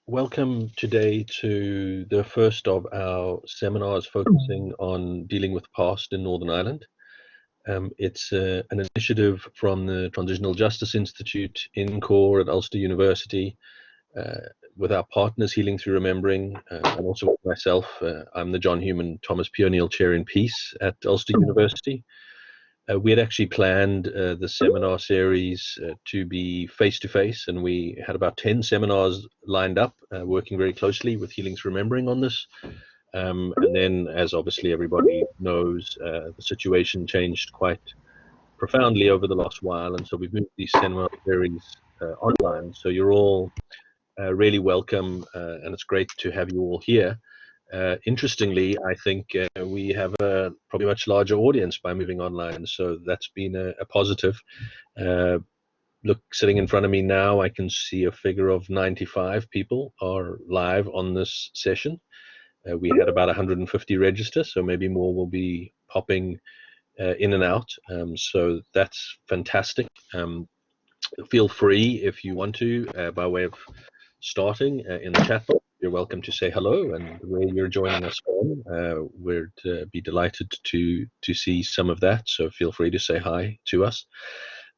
Welcome today to the first of our seminars focusing on dealing with the past in Northern Ireland. It's an initiative from the Transitional Justice Institute in Core at Ulster University uh, with our partners Healing Through Remembering, and also with myself. I'm the John Human Thomas P. O'Neill Chair in Peace at Ulster University. We had actually planned the seminar series to be face-to-face, and we had about 10 seminars lined up, working very closely with Healing Through Remembering on this. And then, as obviously everybody knows, the situation changed quite profoundly over the last while, and so we've moved these seminar series online. So you're all really welcome, and it's great to have you all here. Interestingly, I think we have a probably much larger audience by moving online, so that's been a positive. Look, sitting in front of me now, I can see a figure of 95 people are live on this session. We had about 150 register, so maybe more will be popping in and out. So that's fantastic. Feel free if you want to, by way of starting in the chat box. You're welcome to say hello and where you're joining us from. We'd be delighted to see some of that, so feel free to say hi to us.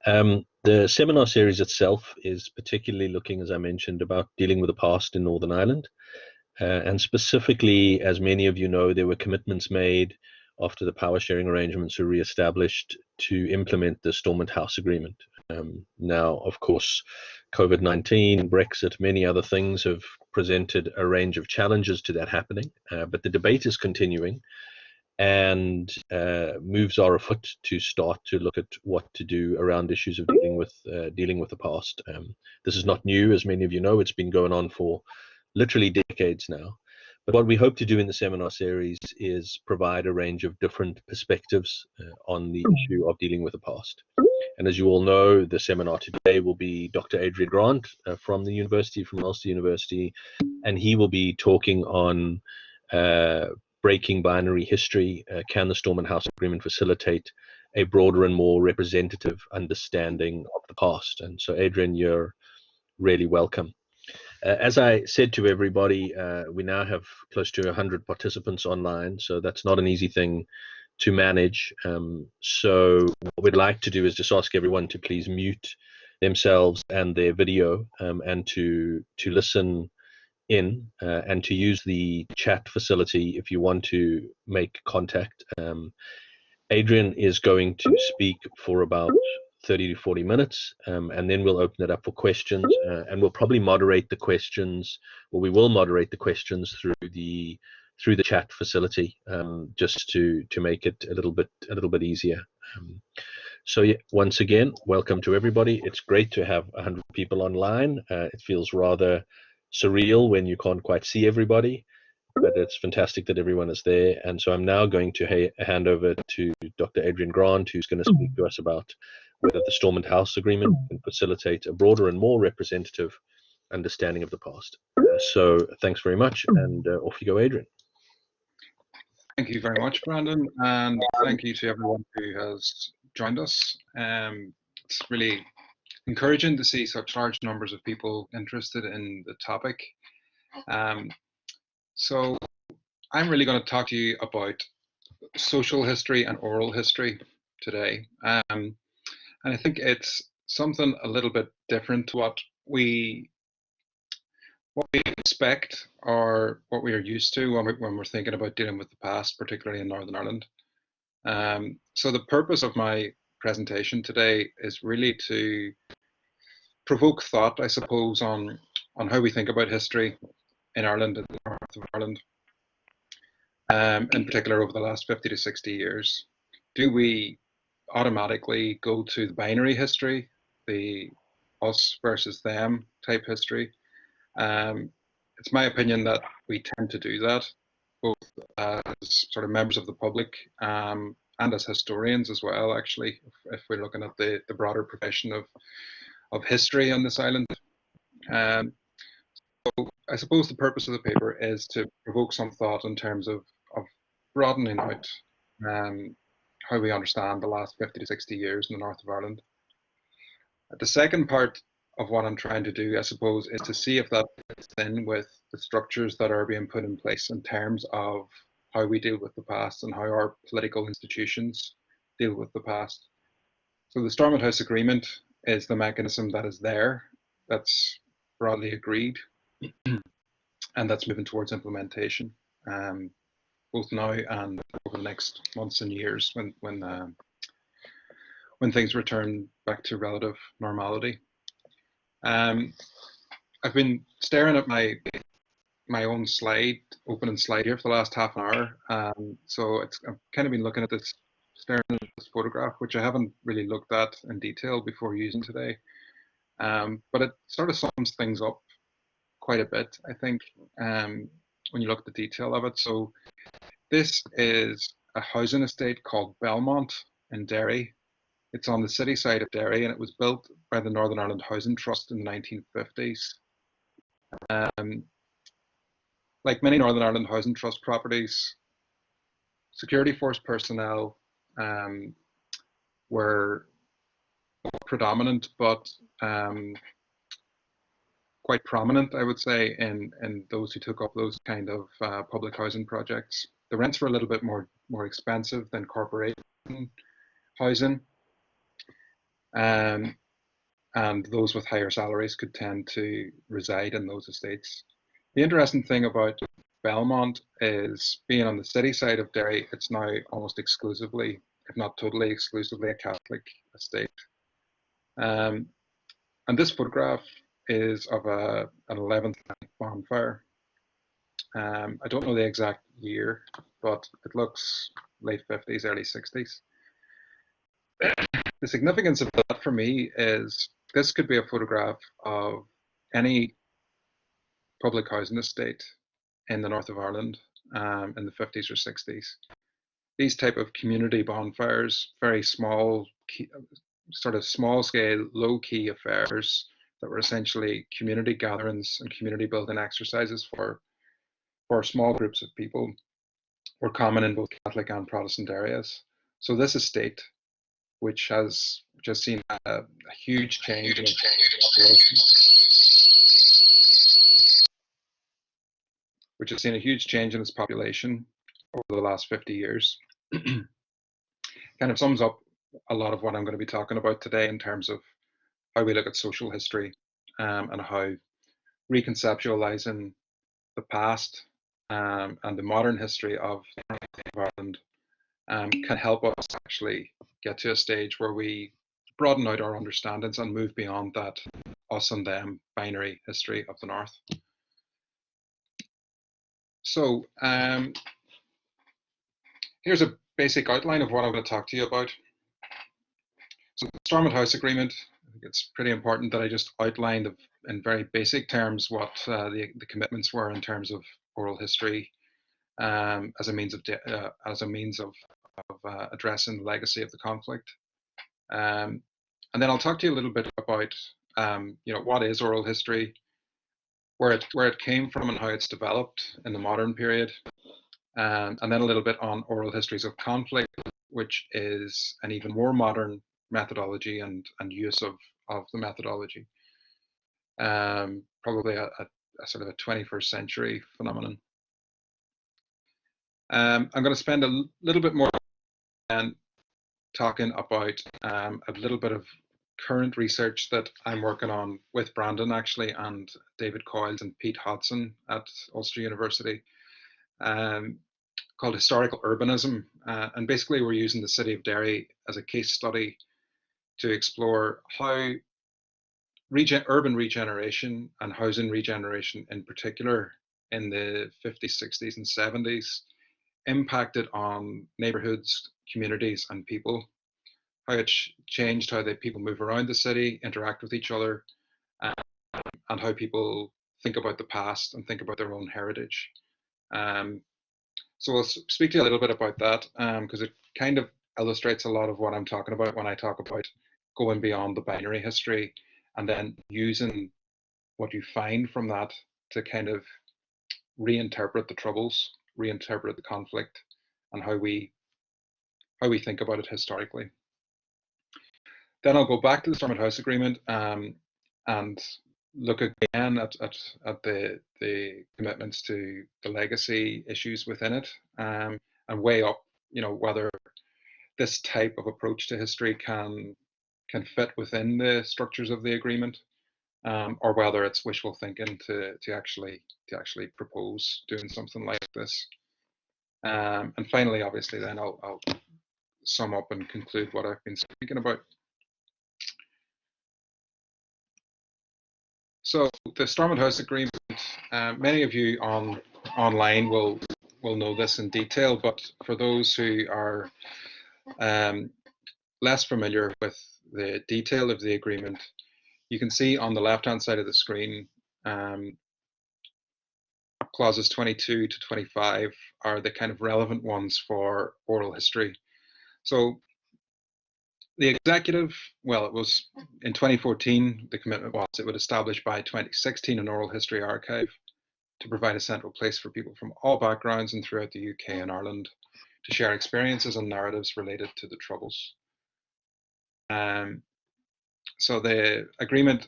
The seminar series itself is particularly looking, as I mentioned, about dealing with the past in Northern Ireland. And specifically, as many of you know, there were commitments made after the power sharing arrangements were re-established to implement the Stormont House Agreement. Now, of course, COVID-19, Brexit, many other things have presented a range of challenges to that happening, but the debate is continuing, and moves are afoot to start to look at what to do around issues of dealing with the past. This is not new, as many of you know. It's been going on for literally decades now. But what we hope to do in the seminar series is provide a range of different perspectives on the issue of dealing with the past. And as you all know, the seminar today will be Dr. Adrian Grant from Ulster University, and he will be talking on breaking binary history. Can the Stormont House Agreement facilitate a broader and more representative understanding of the past? And so, Adrian, you're really welcome. As I said to everybody, we now have close to 100 participants online, so that's not an easy thing to manage. So what we'd like to do is just ask everyone to please mute themselves and their video, and to listen in, and to use the chat facility if you want to make contact. Adrian is going to speak for about 30 to 40 minutes, and then we'll open it up for questions, and we'll probably moderate the questions, or we will moderate the questions through the chat facility, just to make it a little bit easier. So yeah, once again, welcome to everybody. It's great to have 100 people online. It feels rather surreal when you can't quite see everybody, but it's fantastic that everyone is there. And so I'm now going to hand over to Dr. Adrian Grant, who's going to speak to us about whether the Stormont House Agreement can facilitate a broader and more representative understanding of the past. So thanks very much, and off you go, Adrian. Thank you very much, Brandon, and thank you to everyone who has joined us. It's really encouraging to see such large numbers of people interested in the topic. So I'm really going to talk to you about social history and oral history today. And I think it's something a little bit different to what we expect or what we are used to when we're thinking about dealing with the past, particularly in Northern Ireland. So the purpose of my presentation today is really to provoke thought, I suppose, on how we think about history in Ireland and the north of Ireland, in particular over the last 50 to 60 years. Do we automatically go to the binary history, the us versus them type history? It's my opinion that we tend to do that, both as sort of members of the public, and as historians as well, actually, if we're looking at the broader profession of history on this island. So I suppose the purpose of the paper is to provoke some thought in terms of broadening out how we understand the last 50 to 60 years in the north of Ireland. The second part of what I'm trying to do, I suppose, is to see if that in with the structures that are being put in place in terms of how we deal with the past and how our political institutions deal with the past. So the Stormont House Agreement is the mechanism that is there, that's broadly agreed, and that's moving towards implementation, both now and over the next months and years when things return back to relative normality. I've been staring at my own opening slide here for the last half an hour. So I've kind of been looking at this, staring at this photograph, which I haven't really looked at in detail before using today. But it sort of sums things up quite a bit, I think, when you look at the detail of it. So this is a housing estate called Belmont in Derry. It's on the city side of Derry, and it was built by the Northern Ireland Housing Trust in the 1950s. Like many Northern Ireland Housing Trust properties, security force personnel were predominant, but quite prominent, I would say, in those who took up those kind of public housing projects. The rents were a little bit more expensive than corporation housing, and those with higher salaries could tend to reside in those estates. The interesting thing about Belmont is, being on the city side of Derry, it's now almost exclusively, if not totally exclusively, a Catholic estate. And this photograph is of an 11th night bonfire. I don't know the exact year, but it looks late 50s, early 60s. The significance of that for me is this could be a photograph of any public housing estate in the north of Ireland in the 50s or 60s. These type of community bonfires, very small, sort of small scale, low key affairs that were essentially community gatherings and community building exercises for small groups of people, were common in both Catholic and Protestant areas. So this estate, which has just seen a huge change in its population, which has seen a huge change in its population over the last 50 years, kind of sums up a lot of what I'm going to be talking about today in terms of how we look at social history and how reconceptualizing the past and the modern history of Ireland can help us actually get to a stage where we broaden out our understandings and move beyond that us and them binary history of the North. So here's a basic outline of what I'm going to talk to you about. So the Stormont House Agreement, I think it's pretty important that I just outlined in very basic terms what the commitments were in terms of oral history as a means of addressing the legacy of the conflict. And then I'll talk to you a little bit about what is oral history, where it came from and how it's developed in the modern period, and then a little bit on oral histories of conflict, which is an even more modern methodology and use of the methodology, probably a sort of a 21st century phenomenon. I'm going to spend a little bit more time talking about a little bit of current research that I'm working on with Brandon actually, and David Coyles and Pete Hodson at Ulster University, called Historical Urbanism. And basically we're using the city of Derry as a case study to explore how urban regeneration and housing regeneration in particular in the 50s, 60s and 70s impacted on neighborhoods, communities and people, how it changed how people move around the city, interact with each other, and how people think about the past and think about their own heritage. So I'll speak to you a little bit about that because it kind of illustrates a lot of what I'm talking about when I talk about going beyond the binary history and then using what you find from that to kind of reinterpret the troubles, reinterpret the conflict, and how we think about it historically. Then I'll go back to the Stormont House Agreement and look again at the commitments to the legacy issues within it, and weigh up, whether this type of approach to history can fit within the structures of the agreement, or whether it's wishful thinking to actually propose doing something like this. And finally, obviously, then I'll sum up and conclude what I've been speaking about. So the Stormont House Agreement, many of you online will know this in detail, but for those who are less familiar with the detail of the agreement, you can see on the left-hand side of the screen, clauses 22 to 25 are the kind of relevant ones for oral history. So the executive, well, it was in 2014, the commitment was it would establish by 2016 an oral history archive to provide a central place for people from all backgrounds and throughout the UK and Ireland to share experiences and narratives related to the Troubles. So the agreement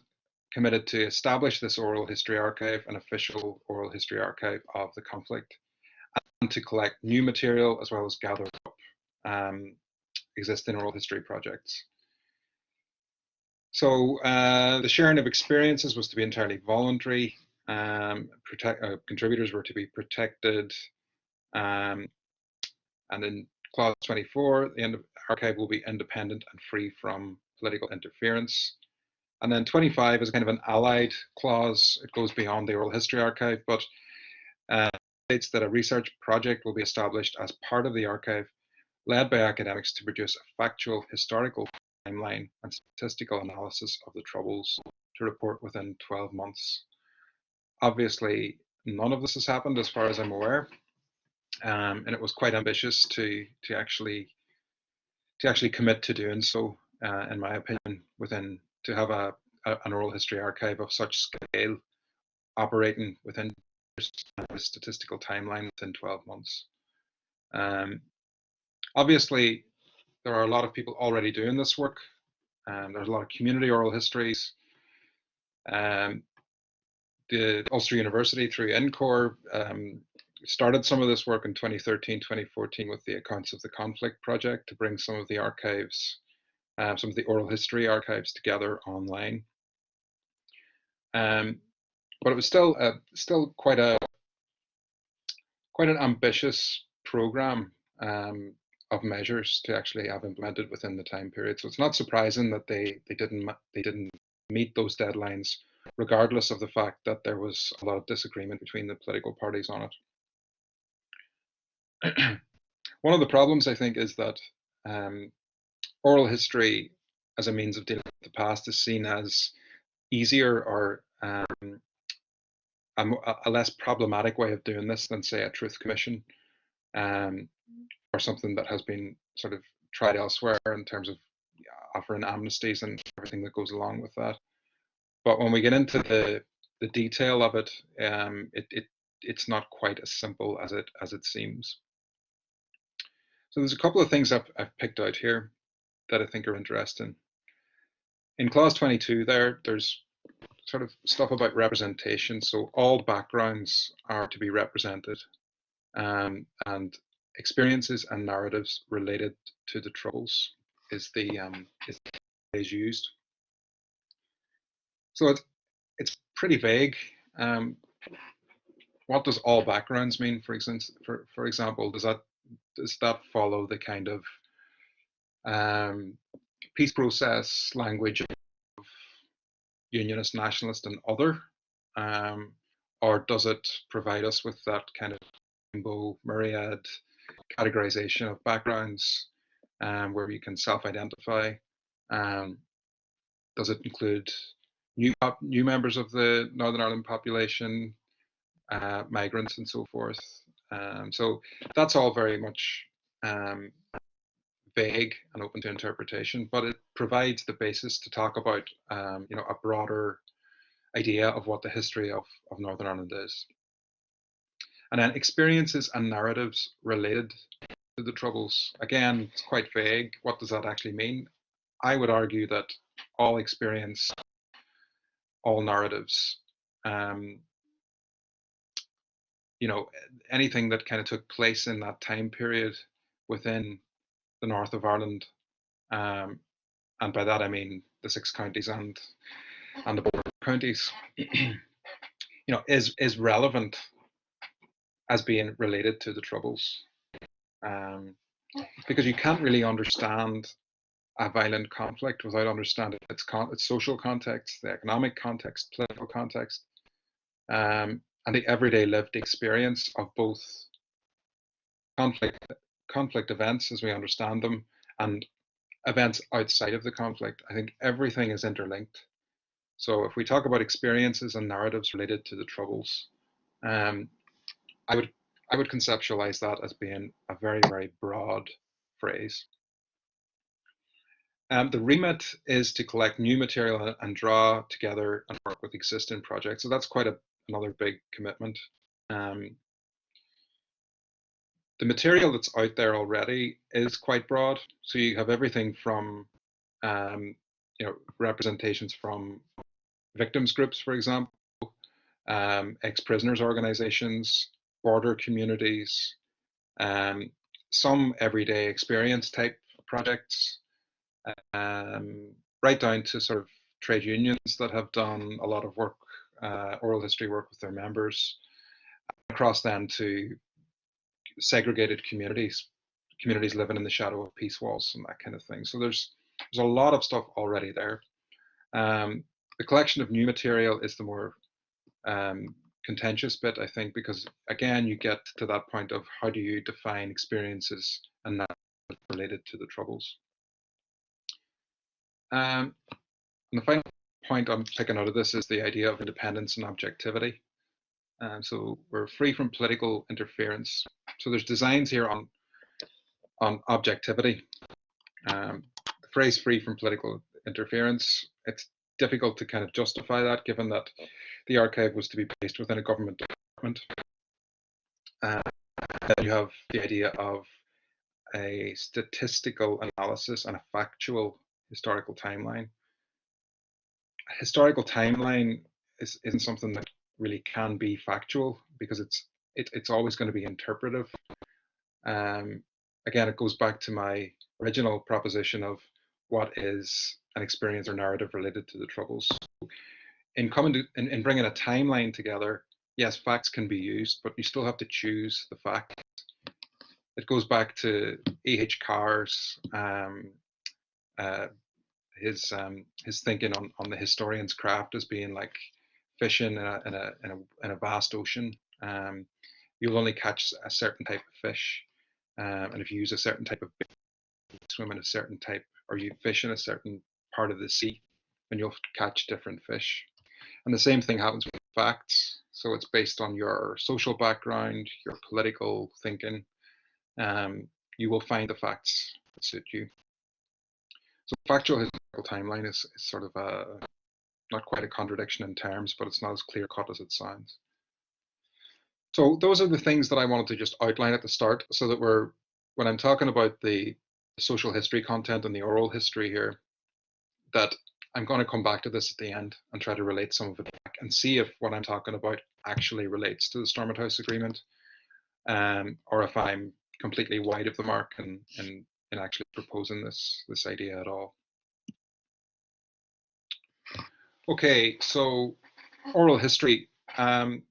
committed to establish this oral history archive, an official oral history archive of the conflict, and to collect new material as well as gather up existing oral history projects. So the sharing of experiences was to be entirely voluntary. Contributors were to be protected. And in clause 24, the archive will be independent and free from political interference. And then 25 is kind of an allied clause. It goes beyond the oral history archive, but states that a research project will be established as part of the archive, led by academics to produce a factual historical timeline and statistical analysis of the Troubles to report within 12 months. Obviously, none of this has happened as far as I'm aware, and it was quite ambitious to actually commit to doing so, in my opinion, to have an oral history archive of such scale operating within a statistical timeline within 12 months. Obviously, there are a lot of people already doing this work. There's a lot of community oral histories. The Ulster University through INCOR started some of this work in 2013, 2014 with the Accounts of the Conflict project to bring some of the archives, some of the oral history archives together online. But it was still quite an ambitious program of measures to actually have implemented within the time period. So it's not surprising that they didn't meet those deadlines, regardless of the fact that there was a lot of disagreement between the political parties on it. One of the problems, I think, is that oral history as a means of dealing with the past is seen as easier or a less problematic way of doing this than, say, a truth commission, or something that has been sort of tried elsewhere in terms of offering amnesties and everything that goes along with that. But when we get into the detail of it, it's not quite as simple as it seems. So there's a couple of things I've picked out here that I think are interesting. In clause 22 there's sort of stuff about representation. So all backgrounds are to be represented, and experiences and narratives related to the Troubles is the phrase used. So it's pretty vague. What does all backgrounds mean? For example, does that follow the kind of peace process language of unionist, nationalist, and other, or does it provide us with that kind of rainbow myriad categorization of backgrounds, where you can self-identify? Does it include new members of the Northern Ireland population, migrants, and so forth? So that's all very much vague and open to interpretation, but it provides the basis to talk about a broader idea of what the history of Northern Ireland is. And then experiences and narratives related to the Troubles. Again, it's quite vague. What does that actually mean? I would argue that all experience all narratives. Um, you know, anything that kind of took place in that time period within the north of Ireland, um, and by that I mean the six counties and the border counties, is relevant as being related to the Troubles, um, because you can't really understand a violent conflict without understanding its social context, the economic context, political context, and the everyday lived experience of both conflict conflict events as we understand them and events outside of the conflict. I think everything is interlinked. So if we talk about experiences and narratives related to the Troubles, um, I would I would conceptualize that as being a very, very broad phrase. The remit is to collect new material and draw together and work with existing projects. So that's quite another big commitment. Um, the material that's out there already is quite broad. So you have everything from representations from victims groups, for example, ex-prisoners organizations, border communities, um, some everyday experience type projects, um, right down to sort of trade unions that have done a lot of work, oral history work with their members, across then to segregated communities living in the shadow of peace walls and that kind of thing. So there's a lot of stuff already there. The collection of new material is the more contentious bit, I think, because again, you get to that point of how do you define experiences and that related to the Troubles. And the final point I'm picking out of this is the idea of independence and objectivity. So we're free from political interference. So there's designs here on objectivity. The phrase free from political interference, it's difficult to kind of justify that given that the archive was to be based within a government department. Then you have the idea of a statistical analysis and a factual historical timeline. A historical timeline isn't something that really can be factual because it's always going to be interpretive. Again, it goes back to my original proposition of what is an experience or narrative related to the Troubles. In bringing a timeline together, yes, facts can be used, but you still have to choose the facts. It goes back to E.H. Carr's his thinking on the historian's craft as being like fishing in a vast ocean. You'll only catch a certain type of fish, and if you use a certain type of bait, swim in a certain type, or you fish in a certain part of the sea, then you'll catch different fish. And the same thing happens with facts. So it's based on your social background, your political thinking. You will find the facts that suit you. So factual historical timeline is sort of not quite a contradiction in terms, but it's not as clear cut as it sounds. So those are the things that I wanted to just outline at the start so that when I'm talking about the social history content and the oral history here, that I'm going to come back to this at the end and try to relate some of it back and see if what I'm talking about actually relates to the Stormont House Agreement, or if I'm completely wide of the mark in actually proposing this idea at all. Okay, so oral history. I'm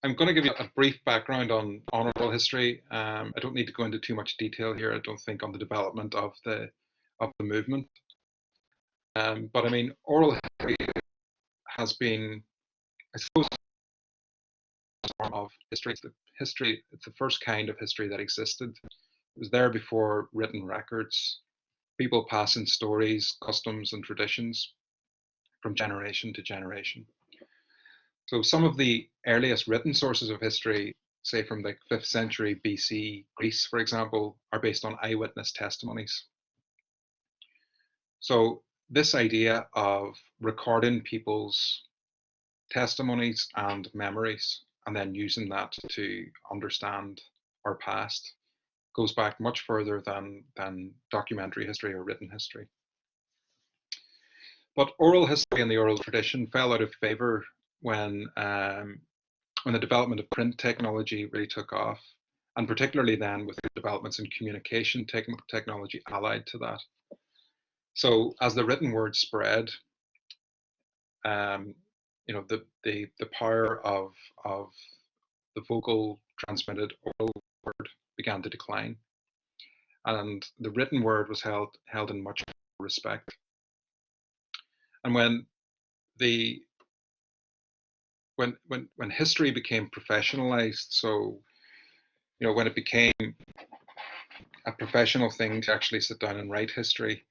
going to give you a brief background on oral history. I don't need to go into too much detail here, I don't think, on the development of the movement. But I mean, oral history has been, I suppose, a form of history. It's the first kind of history that existed. It was there before written records, people passing stories, customs, and traditions from generation to generation. So some of the earliest written sources of history, say from the 5th century BC Greece, for example, are based on eyewitness testimonies. So this idea of recording people's testimonies and memories and then using that to understand our past goes back much further than documentary history or written history. But oral history and the oral tradition fell out of favor when the development of print technology really took off, and particularly then with the developments in communication technology allied to that. So as the written word spread, the power of the vocal transmitted oral word began to decline, and the written word was held in much respect. And when history became professionalized, so when it became a professional thing to actually sit down and write history,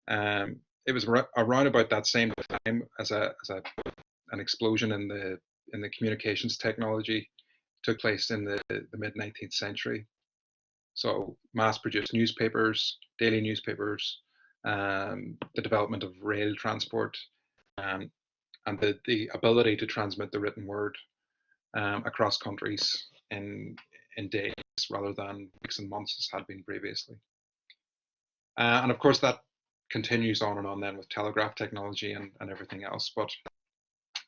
it was around about that same time as an explosion in the communications technology took place in the mid 19th century. So mass-produced newspapers, daily newspapers, the development of rail transport, and the ability to transmit the written word across countries in days rather than weeks and months as had been previously. And of course that continues on and on then with telegraph technology and everything else. But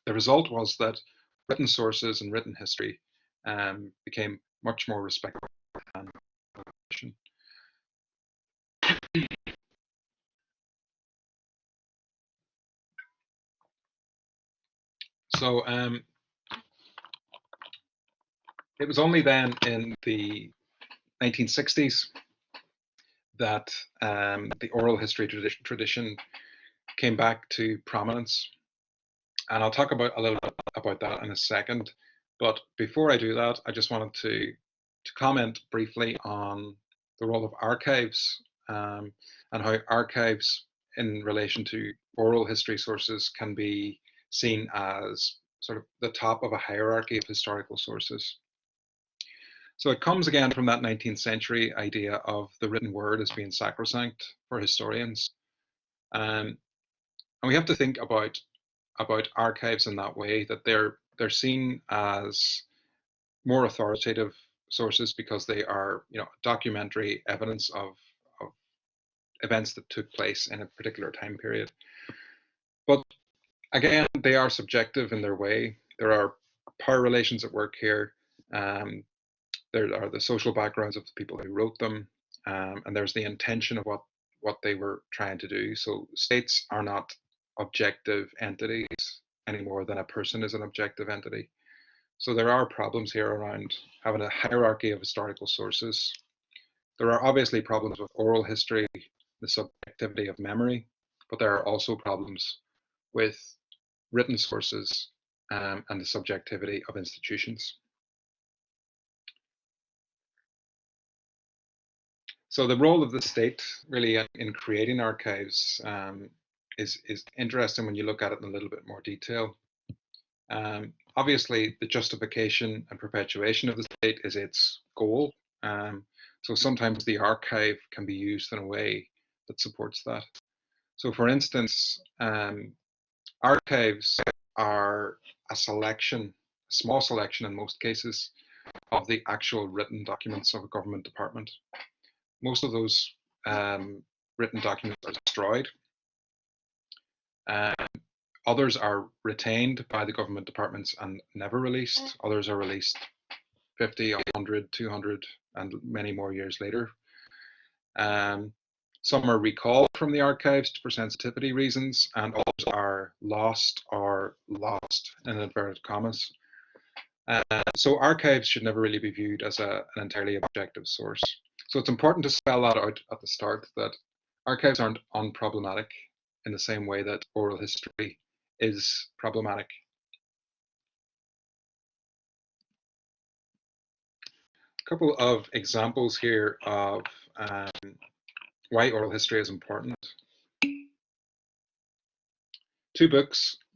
the result was that written sources and written history became much more respected than fiction. So it was only then in the 1960s that the oral history tradition came back to prominence. And I'll talk about a little bit about that in a second. But before I do that, I just wanted to comment briefly on the role of archives and how archives in relation to oral history sources can be seen as sort of the top of a hierarchy of historical sources. So it comes again from that 19th century idea of the written word as being sacrosanct for historians. And we have to think about archives in that way, that they're seen as more authoritative sources because they are documentary evidence of events that took place in a particular time period. But again, they are subjective in their way. There are power relations at work here. There are the social backgrounds of the people who wrote them, and there's the intention of what they were trying to do. So states are not objective entities any more than a person is an objective entity. So there are problems here around having a hierarchy of historical sources. There are obviously problems with oral history, the subjectivity of memory, but there are also problems with written sources and the subjectivity of institutions. So the role of the state really in creating archives is interesting when you look at it in a little bit more detail. Obviously, the justification and perpetuation of the state is its goal. So sometimes the archive can be used in a way that supports that. So for instance, archives are a selection, a small selection in most cases, of the actual written documents of a government department. Most of those written documents are destroyed. Others are retained by the government departments and never released. Others are released 50, 100, 200, and many more years later. Some are recalled from the archives for sensitivity reasons, and others are lost or lost in inverted commas. So archives should never really be viewed as an entirely objective source. So it's important to spell that out at the start, that archives aren't unproblematic in the same way that oral history is problematic. A couple of examples here of why oral history is important. Two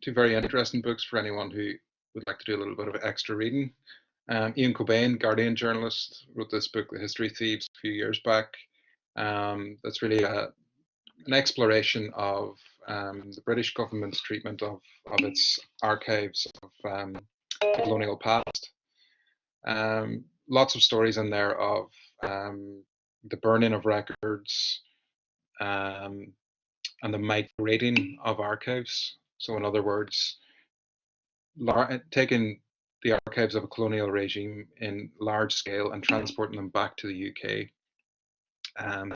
very interesting books for anyone who would like to do a little bit of extra reading. Ian Cobain, Guardian journalist, wrote this book, The History Thieves, a few years back. That's really an exploration of the British government's treatment of its archives of the colonial past. Lots of stories in there of the burning of records, and the migrating of archives. So in other words, taking the archives of a colonial regime in large scale and transporting them back to the UK,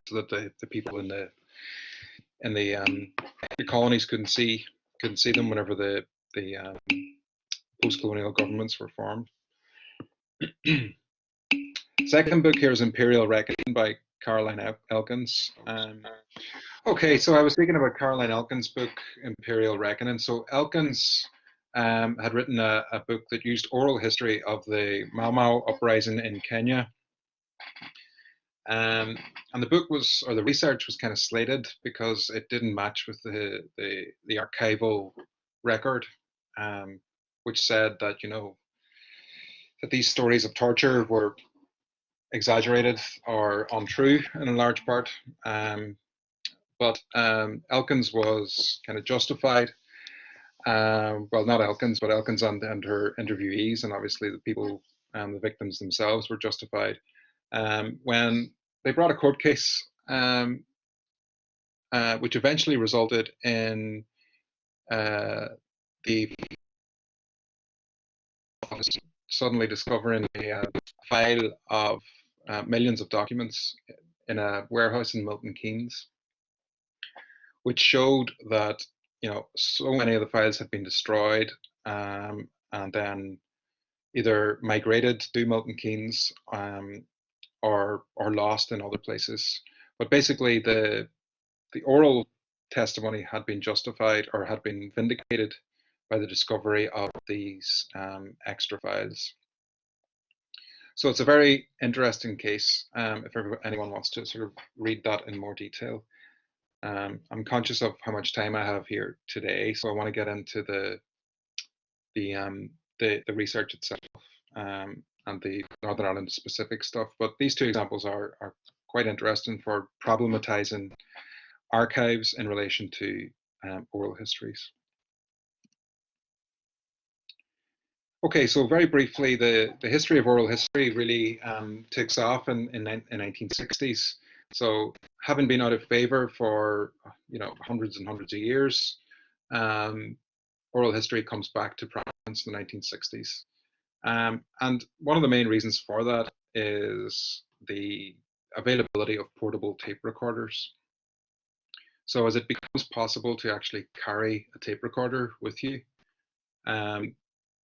so that the people in the colonies couldn't see them whenever the post-colonial governments were formed. Second book here is Imperial Reckoning by Caroline Elkins. Okay, so I was speaking about Caroline Elkins' book, Imperial Reckoning. So Elkins had written a book that used oral history of the Mau Mau uprising in Kenya. And the book was, or the research was kind of slated because it didn't match with the archival record, which said that, that these stories of torture were exaggerated or untrue in a large part. But Elkins was kind of justified. Well, not Elkins, but Elkins and her interviewees, and obviously the people, the victims themselves, were justified when they brought a court case, which eventually resulted in the suddenly discovering a file of millions of documents in a warehouse in Milton Keynes, which showed that so many of the files had been destroyed, and then either migrated to Milton Keynes, or lost in other places. But basically, the oral testimony had been justified or had been vindicated by the discovery of these extra files. So it's a very interesting case, if anyone wants to sort of read that in more detail. I'm conscious of how much time I have here today, so I want to get into the research itself, and the Northern Ireland specific stuff. But these two examples are quite interesting for problematizing archives in relation to oral histories. Okay, so very briefly, the history of oral history really takes off in 1960s. So having been out of favor for hundreds and hundreds of years, oral history comes back to prominence in the 1960s. And one of the main reasons for that is the availability of portable tape recorders. So as it becomes possible to actually carry a tape recorder with you,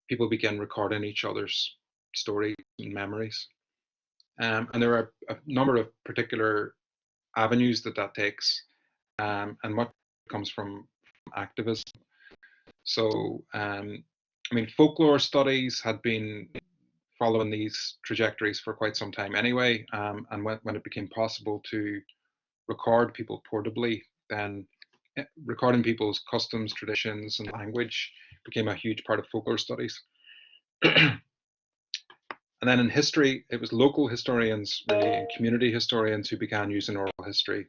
people begin recording each other's stories and memories. And there are a number of particular avenues that takes, and much comes from activism. So, folklore studies had been following these trajectories for quite some time anyway. And when it became possible to record people portably, then recording people's customs, traditions, and language became a huge part of folklore studies. And then in history, it was local historians, really, and community historians who began using oral history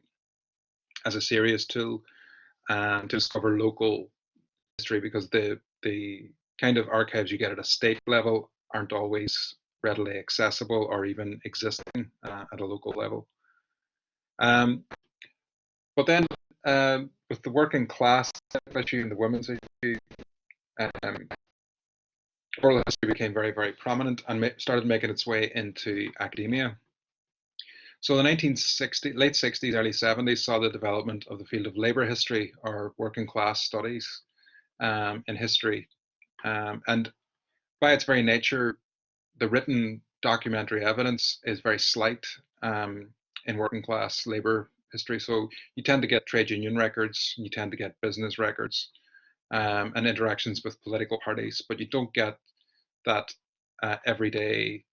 as a serious tool to discover local history, because the kind of archives you get at a state level aren't always readily accessible or even existing at a local level. But then with the working class issue and the women's issue, oral history became very, very prominent and started making its way into academia. So the late 60s, early 70s saw the development of the field of labor history, or working class studies in history. And by its very nature, the written documentary evidence is very slight in working class labor history. So you tend to get trade union records, you tend to get business records, and interactions with political parties, but you don't get that everyday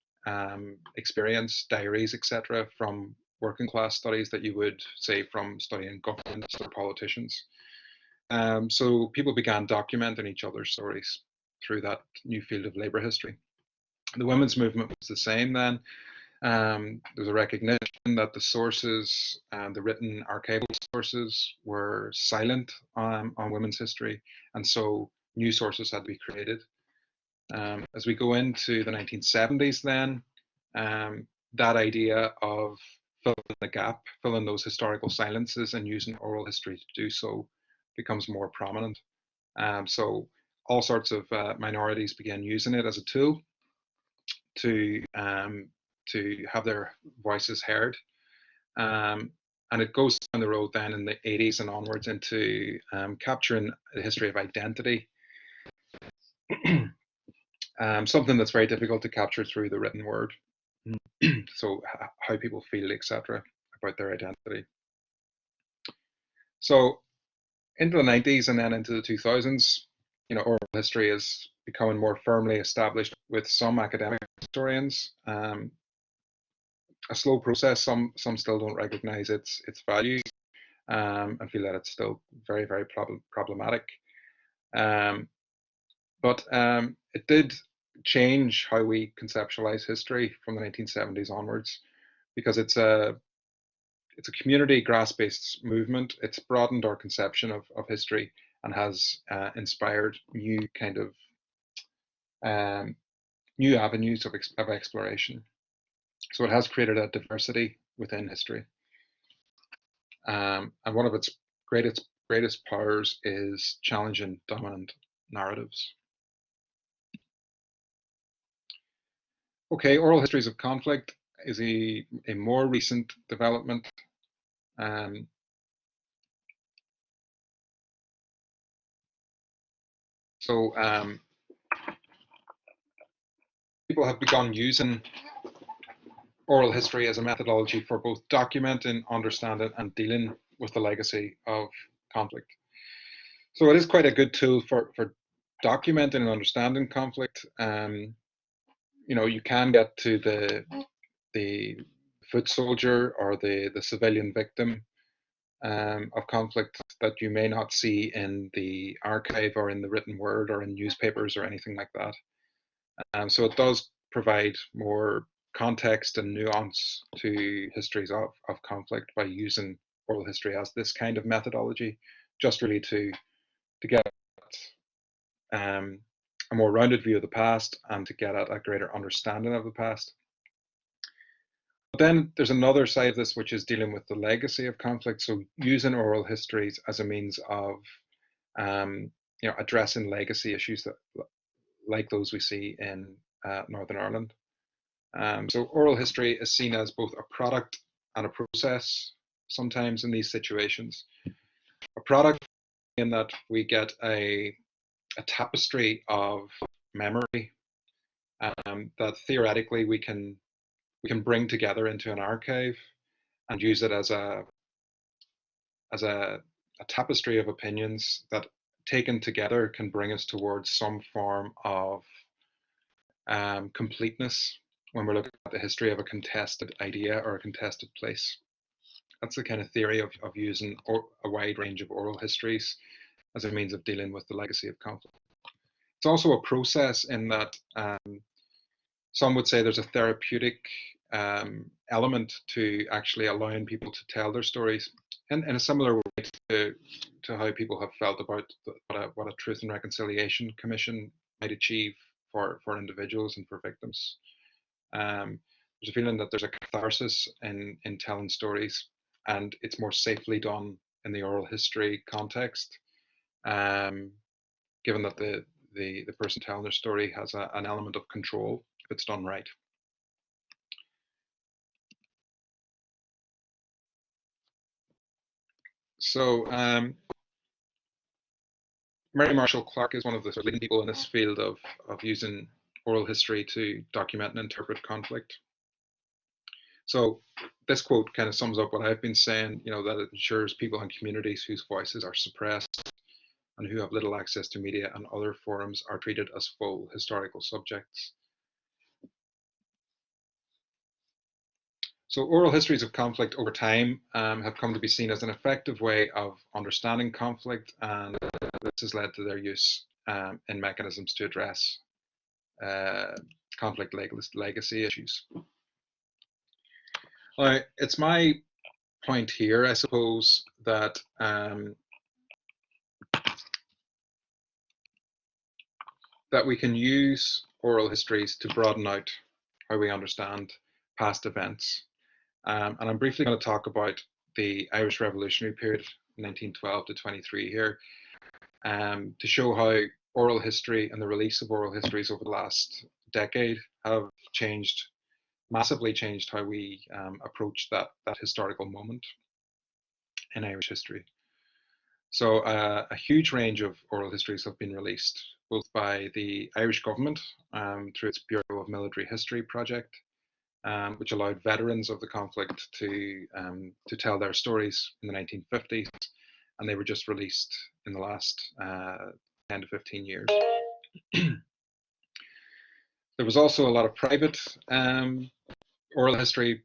experience, diaries, etc., from working class studies that you would say from studying governments or politicians. So people began documenting each other's stories through that new field of labor history. The women's movement was the same then. There was a recognition that the sources, the written archival sources, were silent on women's history, and so new sources had to be created. As we go into the 1970s then, that idea of fill in the gap, fill in those historical silences, and using oral history to do so becomes more prominent. So all sorts of minorities began using it as a tool to have their voices heard. And it goes down the road then in the 80s and onwards into capturing the history of identity, something that's very difficult to capture through the written word. So how people feel, etc., about their identity. So into the 90s and then into the 2000s, oral history is becoming more firmly established with some academic historians. A slow process. Some still don't recognize its value and feel that it's still very, very problematic. But it did change how we conceptualize history from the 1970s onwards, because it's a community grass-based movement. It's broadened our conception of history and has inspired new kind of new avenues of exploration. So it has created a diversity within history. And one of its greatest powers is challenging dominant narratives. Okay, oral histories of conflict is a more recent development. So people have begun using oral history as a methodology for both documenting, understanding, and dealing with the legacy of conflict. So it is quite a good tool for documenting and understanding conflict. You can get to the foot soldier or the civilian victim of conflict that you may not see in the archive or in the written word or in newspapers or anything like that. So it does provide more context and nuance to histories of conflict by using oral history as this kind of methodology, just really to get a more rounded view of the past and to get at a greater understanding of the past. But then there's another side of this, which is dealing with the legacy of conflict. So using oral histories as a means of addressing legacy issues that, like those we see in Northern Ireland. So oral history is seen as both a product and a process sometimes in these situations. A product in that we get a tapestry of memory that theoretically we can bring together into an archive and use it as a tapestry of opinions that, taken together, can bring us towards some form of completeness when we're looking at the history of a contested idea or a contested place. That's the kind of theory of using a wide range of oral histories as a means of dealing with the legacy of conflict. It's also a process in that some would say there's a therapeutic element to actually allowing people to tell their stories in a similar way to how people have felt about what a Truth and Reconciliation Commission might achieve for individuals and for victims. There's a feeling that there's a catharsis in telling stories, and it's more safely done in the oral history context, given that the person telling their story has an element of control if it's done right. So Mary Marshall Clark is one of the leading people in this field of using oral history to document and interpret conflict. So this quote kind of sums up what I've been saying, that it ensures people and communities whose voices are suppressed and who have little access to media and other forums are treated as full historical subjects. So oral histories of conflict over time have come to be seen as an effective way of understanding conflict, and this has led to their use in mechanisms to address conflict legacy issues. It's my point here, I suppose, that that we can use oral histories to broaden out how we understand past events. And I'm briefly going to talk about the Irish Revolutionary period, 1912 to 23 here, to show how oral history and the release of oral histories over the last decade have changed, massively changed how we approach that historical moment in Irish history. So a huge range of oral histories have been released, both by the Irish government through its Bureau of Military History project, which allowed veterans of the conflict to tell their stories in the 1950s, and they were just released in the last 10 to 15 years. There was also a lot of private oral history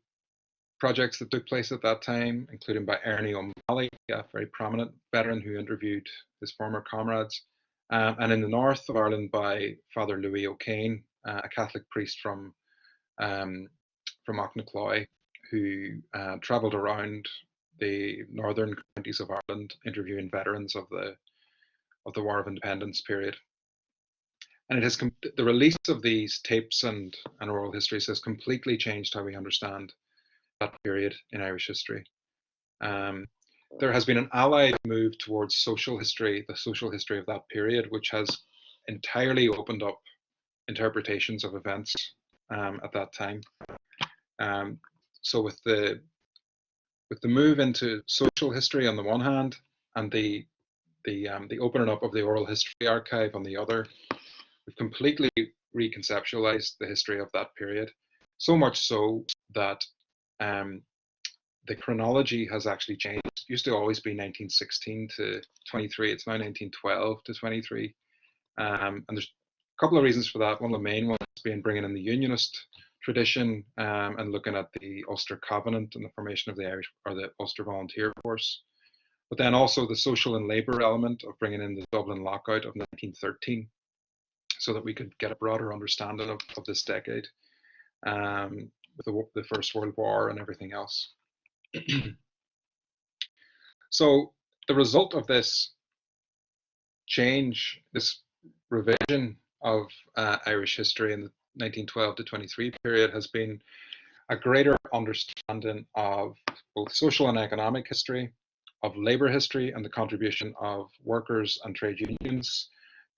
projects that took place at that time, including by Ernie O'Malley, a very prominent veteran who interviewed his former comrades, and in the north of Ireland by Father Louis O'Kane, a Catholic priest from Auchnacolley, who travelled around the northern counties of Ireland interviewing veterans of the War of Independence period. And it has the release of these tapes and oral histories has completely changed how we understand that period in Irish history. There has been an allied move towards social history, the social history of that period, which has entirely opened up interpretations of events at that time. So with the move into social history on the one hand, and the opening up of the oral history archive on the other, we've completely reconceptualized the history of that period. So much so that the chronology has actually changed. It used to always be 1916 to 23. It's now 1912 to 23. And there's a couple of reasons for that. One of the main ones being bringing in the Unionist tradition and looking at the Ulster Covenant and the formation of the Irish or the Ulster Volunteer Force. But then also the social and labour element of bringing in the Dublin Lockout of 1913 so that we could get a broader understanding of this decade with the First World War and everything else. So the result of this change, this revision of Irish history in the 1912 to 23 period has been a greater understanding of both social and economic history, of labour history and the contribution of workers and trade unions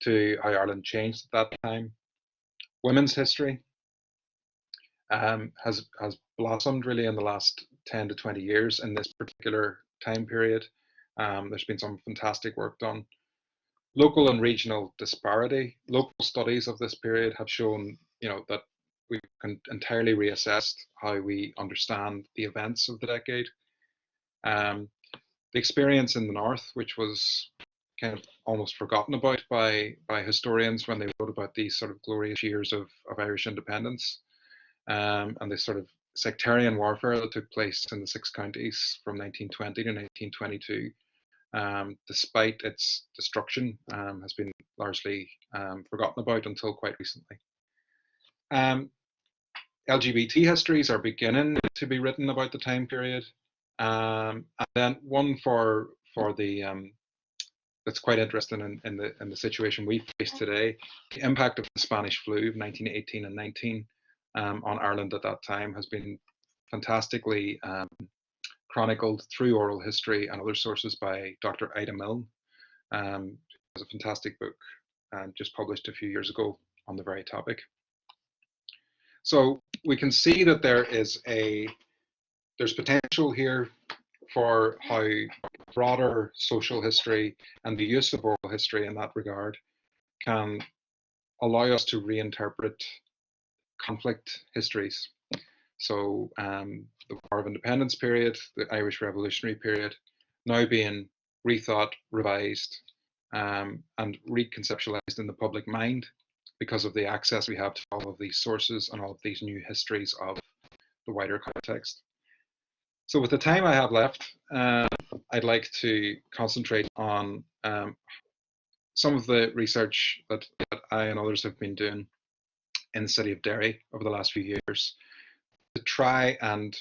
to how Ireland changed at that time. Women's history has blossomed really in the last 10 to 20 years in this particular time period. There's been some fantastic work done. Local and regional disparity. Local studies of this period have shown, that we can entirely reassess how we understand the events of the decade. The experience in the North, which was kind of almost forgotten about by historians when they wrote about these sort of glorious years of Irish independence, and the sort of sectarian warfare that took place in the six counties from 1920 to 1922, despite its destruction, has been largely forgotten about until quite recently. LGBT histories are beginning to be written about the time period, and then one for the that's quite interesting in the situation we face today, the impact of the Spanish flu of 1918 and 19 on Ireland at that time has been fantastically chronicled through oral history and other sources by Dr. Ida Milne. It was a fantastic book just published a few years ago on the very topic. So we can see that there's potential here for how broader social history and the use of oral history in that regard can allow us to reinterpret conflict histories. So the War of Independence period, the Irish Revolutionary period, now being rethought, revised, and reconceptualized in the public mind because of the access we have to all of these sources and all of these new histories of the wider context. So with the time I have left, I'd like to concentrate on some of the research that I and others have been doing in the city of Derry over the last few years to try and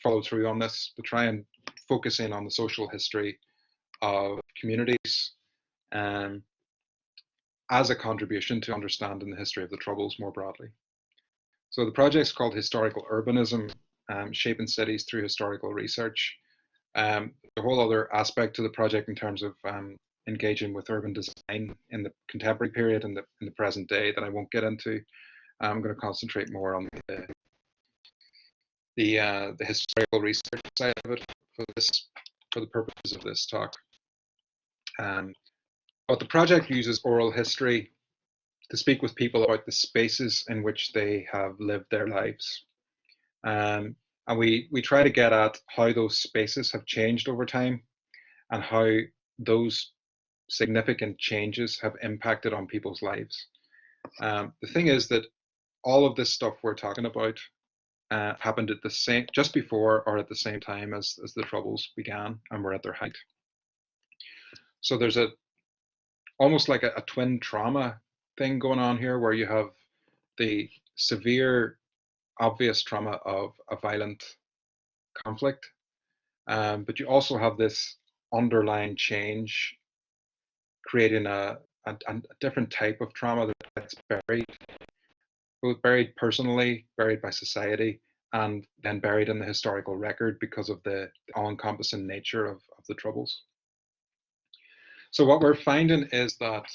follow through on this, to try and focus in on the social history of communities as a contribution to understanding the history of the Troubles more broadly. So the project's called Historical Urbanism, shaping cities through historical research. A whole other aspect to the project in terms of engaging with urban design in the contemporary period and in the present day that I won't get into. I'm going to concentrate more on the historical research side of it for the purposes of this talk. But the project uses oral history to speak with people about the spaces in which they have lived their lives. And we try to get at how those spaces have changed over time and how those significant changes have impacted on people's lives. The thing is that all of this stuff we're talking about happened at the same, just before or at the same time as the Troubles began and were at their height. So there's almost like a twin trauma thing going on here, where you have the severe, obvious trauma of a violent conflict, but you also have this underlying change creating a different type of trauma that's buried, both buried personally, buried by society, and then buried in the historical record because of the all-encompassing nature of the Troubles. So what we're finding is that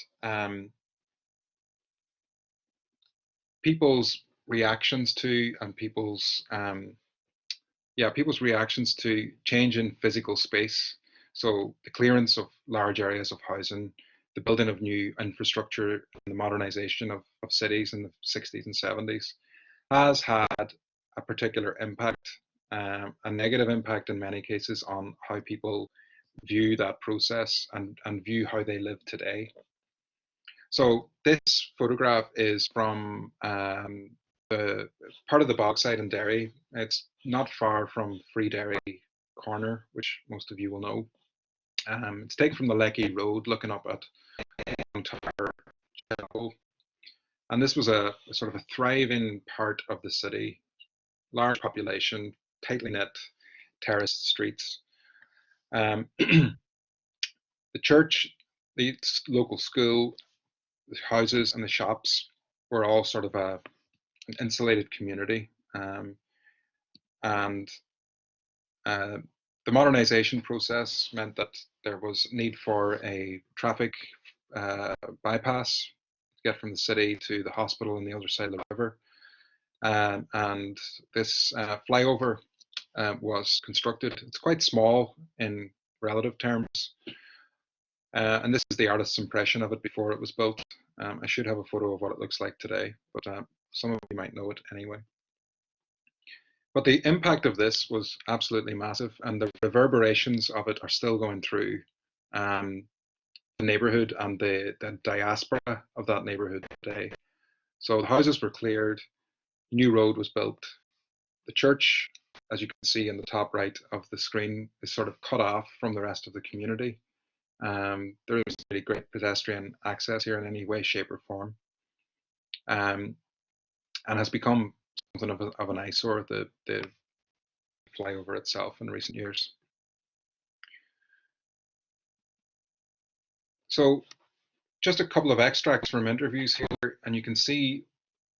people's reactions to and people's reactions to change in physical space, so the clearance of large areas of housing, the building of new infrastructure, and the modernization of cities in the 60s and 70s, has had a particular impact, a negative impact in many cases, on how people view that process and view how they live today. So this photograph is from the part of the Bogside in Derry. It's not far from Free Derry Corner, which most of you will know. It's taken from the Lecky Road, looking up at Tower Chapel. And this was a sort of a thriving part of the city, large population, tightly knit, terraced streets. The church, the local school, the houses and the shops were all sort of an insulated community. And the modernization process meant that there was need for a traffic bypass to get from the city to the hospital on the other side of the river. And this flyover was constructed. It's quite small in relative terms. And this is the artist's impression of it before it was built. I should have a photo of what it looks like today, but some of you might know it anyway. But the impact of this was absolutely massive, and the reverberations of it are still going through the neighborhood and the diaspora of that neighborhood today. So the houses were cleared, new road was built. The church, as you can see in the top right of the screen, is sort of cut off from the rest of the community. There isn't really great pedestrian access here in any way, shape, or form, and has become something of an eyesore, the flyover itself, in recent years. So just a couple of extracts from interviews here, and you can see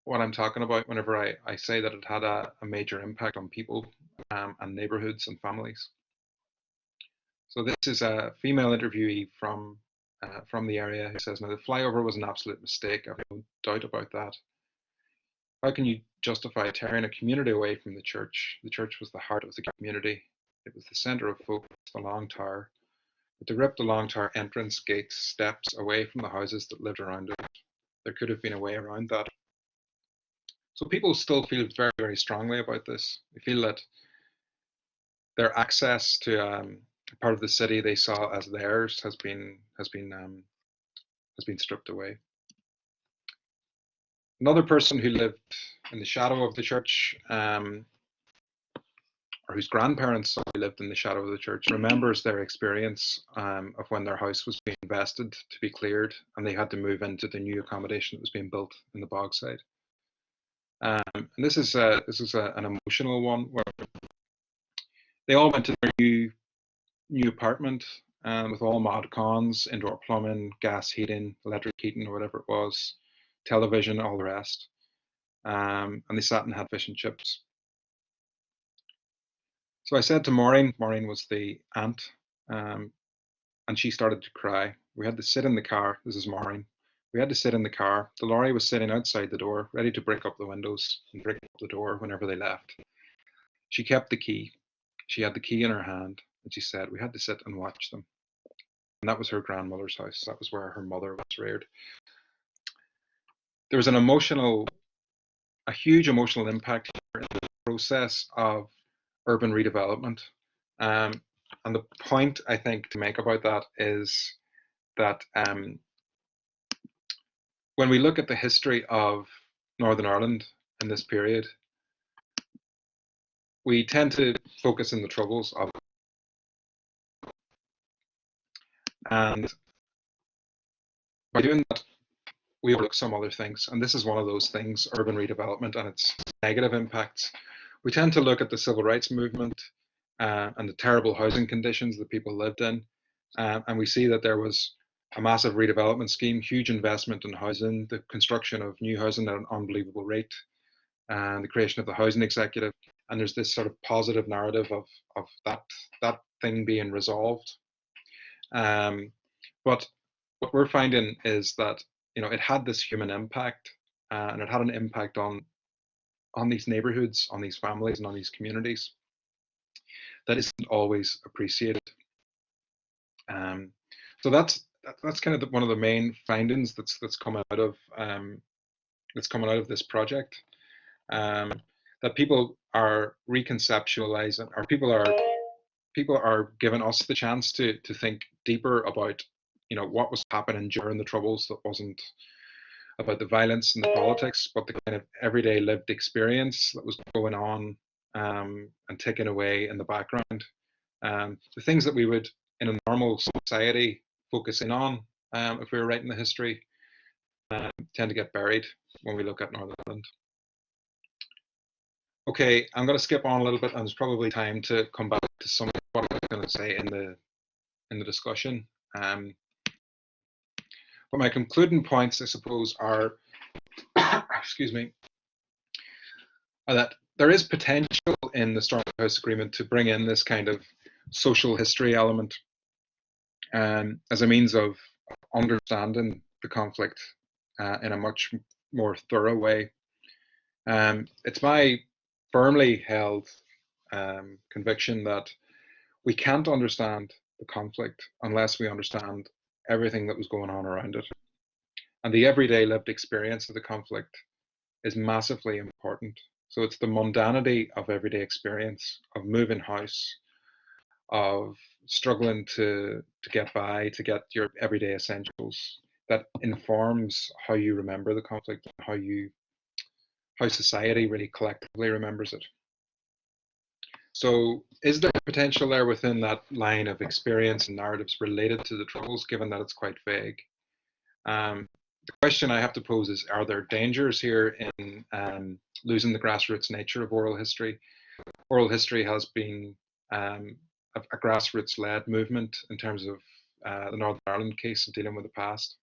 what I'm talking about whenever I say that it had a major impact on people and neighborhoods and families. So this is a female interviewee from the area who says, "Now the flyover was an absolute mistake. I've no doubt about that. How can you justify tearing a community away from the church? The church was the heart of the community. It was the centre of focus, the Long Tower. But to rip the Long Tower entrance, gates, steps away from the houses that lived around it, there could have been a way around that." So people still feel very, very strongly about this. They feel that their access to part of the city they saw as theirs has been stripped away. Another person who lived in the shadow of the church, or whose grandparents lived in the shadow of the church, remembers their experience of when their house was being invested to be cleared, and they had to move into the new accommodation that was being built in the Bogside. And this is an emotional one, where they all went to their new apartment with all mod cons, indoor plumbing, gas heating, electric heating, or whatever it was, television, all the rest. And they sat and had fish and chips. So I said to Maureen, Maureen was the aunt, um, and she started to cry. We had to sit in the car. This is Maureen. We had to sit in the car. The lorry was sitting outside the door, ready to break up the windows and break up the door whenever they left. She kept the key. She had the key in her hand, and she said, we had to sit and watch them. And that was her grandmother's house. That was where her mother was reared. There was a huge emotional impact here in the process of urban redevelopment. Um, and the point I think to make about that is that when we look at the history of Northern Ireland in this period, we tend to focus on the troubles of, and by doing that, we overlook some other things. And this is one of those things, urban redevelopment and its negative impacts. We tend to look at the civil rights movement and the terrible housing conditions that people lived in. And we see that there was a massive redevelopment scheme, huge investment in housing, the construction of new housing at an unbelievable rate, and the creation of the housing executive. And there's this sort of positive narrative of that thing being resolved. But what we're finding is that it had this human impact, and it had an impact on these neighborhoods, on these families, and on these communities that isn't always appreciated. So that's kind of one of the main findings that's coming out of this project. That people are reconceptualizing, or people are giving us the chance to think deeper about what was happening during the Troubles, that wasn't about the violence and the politics, but the kind of everyday lived experience that was going on and taken away in the background. The things that we would in a normal society focus in on, if we were writing the history, tend to get buried when we look at Northern Ireland. Okay, I'm going to skip on a little bit, and there's probably time to come back to some of what I was going to say in the discussion. But my concluding points, I suppose, are, excuse me, are that there is potential in the Stormont House Agreement to bring in this kind of social history element as a means of understanding the conflict in a much more thorough way. It's my firmly held conviction that we can't understand the conflict unless we understand everything that was going on around it. And the everyday lived experience of the conflict is massively important. So it's the mundanity of everyday experience, of moving house, of struggling to get by, to get your everyday essentials, that informs how you remember the conflict, how society really collectively remembers it. So is there potential there within that line of experience and narratives related to the Troubles, given that it's quite vague? The question I have to pose is, are there dangers here in losing the grassroots nature of oral history? Oral history has been a grassroots-led movement in terms of the Northern Ireland case of dealing with the past.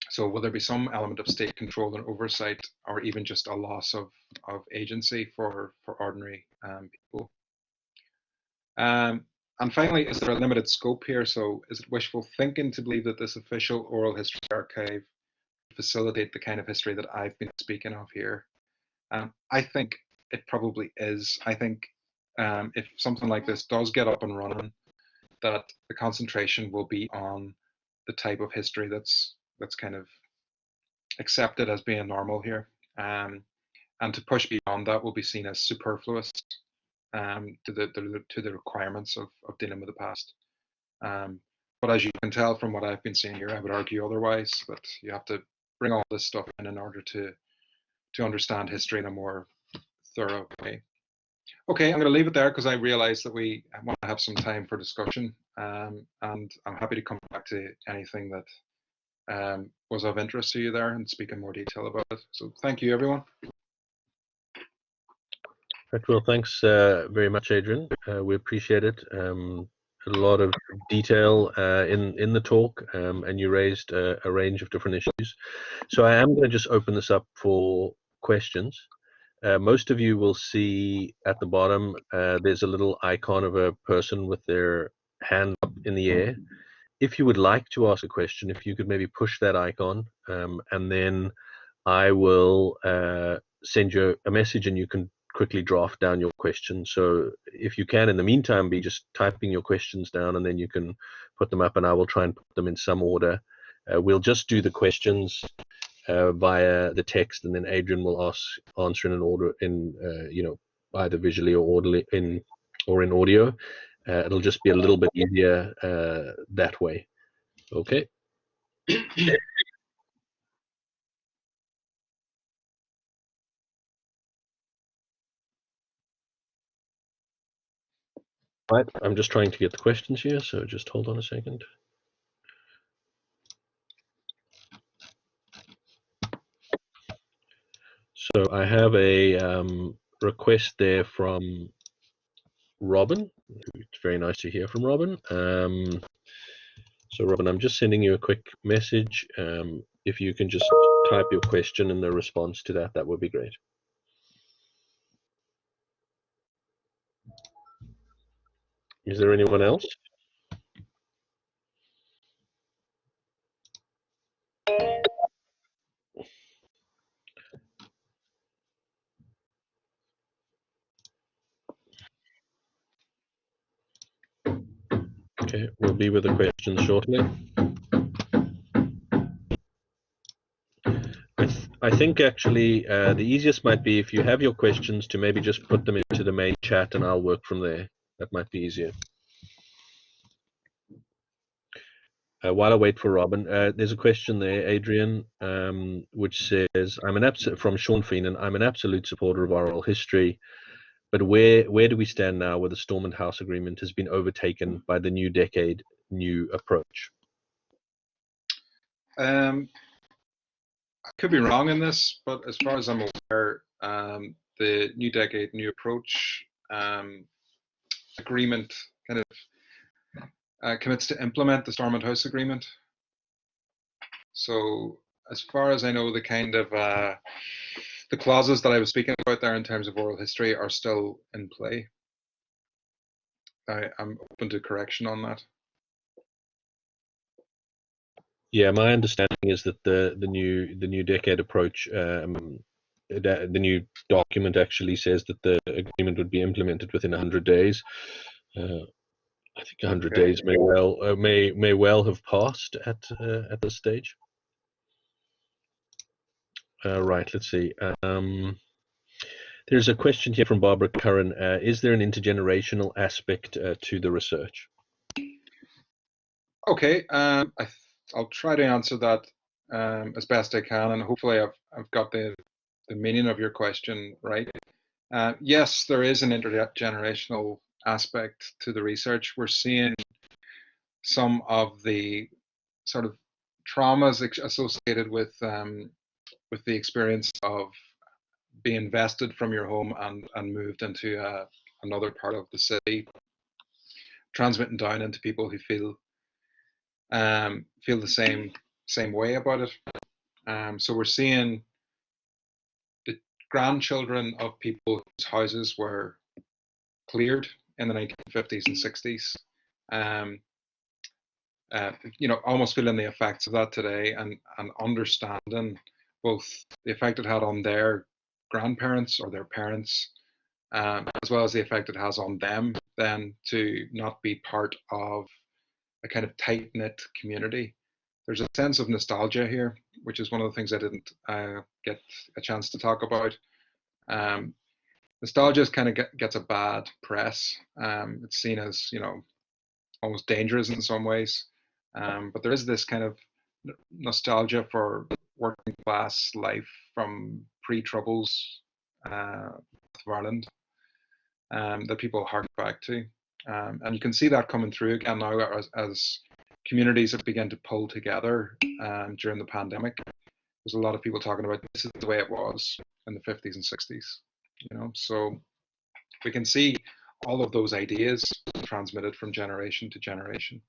So will there be some element of state control and oversight, or even just a loss of agency for ordinary people? And finally, is there a limited scope here? So is it wishful thinking to believe that this official oral history archive facilitate the kind of history that I've been speaking of here? I think it probably is. I think if something like this does get up and running, that the concentration will be on the type of history that's kind of accepted as being normal here. And to push beyond that will be seen as superfluous to the requirements of dealing with the past. But as you can tell from what I've been saying here, I would argue otherwise, that you have to bring all this stuff in order to understand history in a more thorough way. Okay, I'm going to leave it there because I realize that we want to have some time for discussion, and I'm happy to come back to anything that was of interest to you there and speak in more detail about it. So thank you, everyone. Right, well, thanks very much, Adrian. We appreciate it. A lot of detail in the talk, and you raised a range of different issues. So I am going to just open this up for questions. Most of you will see at the bottom, there's a little icon of a person with their hand up in the air. If you would like to ask a question, if you could maybe push that icon, and then I will send you a message and you can quickly draft down your question. So if you can, in the meantime, be just typing your questions down and then you can put them up and I will try and put them in some order. We'll just do the questions via the text, and then Adrian will answer in an order in either visually or in audio. It'll just be a little bit easier that way. Okay. Right. I'm just trying to get the questions here, so just hold on a second. So I have a request there from Robin. It's very nice to hear from Robin. So Robin, I'm just sending you a quick message. If you can just type your question and the response to that, that would be great. Is there anyone else? Okay, we'll be with the questions shortly. I think actually the easiest might be if you have your questions to maybe just put them into the main chat and I'll work from there. That might be easier. While I wait for Robin, there's a question there, Adrian, which says, from Sean Feenan, I'm an absolute supporter of oral history, but where do we stand now where the Stormont House Agreement has been overtaken by the new decade, new approach? I could be wrong in this, but as far as I'm aware, the New Decade, New Approach agreement kind of commits to implement the Stormont House Agreement. So as far as I know, the kind of the clauses that I was speaking about there in terms of oral history are still in play. I'm open to correction on that. Yeah, my understanding is that the new decade approach, the new document actually says that the agreement would be implemented within 100 days. I think 100 days may well have passed at this stage. Right, let's see. There's a question here from Barbara Curran. Is there an intergenerational aspect to the research? Okay, I'll try to answer that as best I can, and hopefully I've got the meaning of your question right. Yes, there is an intergenerational aspect to the research. We're seeing some of the sort of traumas associated with the experience of being vested from your home and moved into another part of the city, transmitting down into people who feel the same way about it. So we're seeing the grandchildren of people whose houses were cleared in the 1950s and 60s. Almost feeling the effects of that today, and understanding both the effect it had on their grandparents or their parents, as well as the effect it has on them, then to not be part of a kind of tight knit community. There's a sense of nostalgia here, which is one of the things I didn't get a chance to talk about. Nostalgia kind of gets a bad press. It's seen as almost dangerous in some ways. But there is this kind of nostalgia for working class life from pre-Troubles of Ireland that people hark back to. And you can see that coming through again now as communities have begun to pull together during the pandemic. There's a lot of people talking about this is the way it was in the 50s and 60s. So we can see all of those ideas transmitted from generation to generation.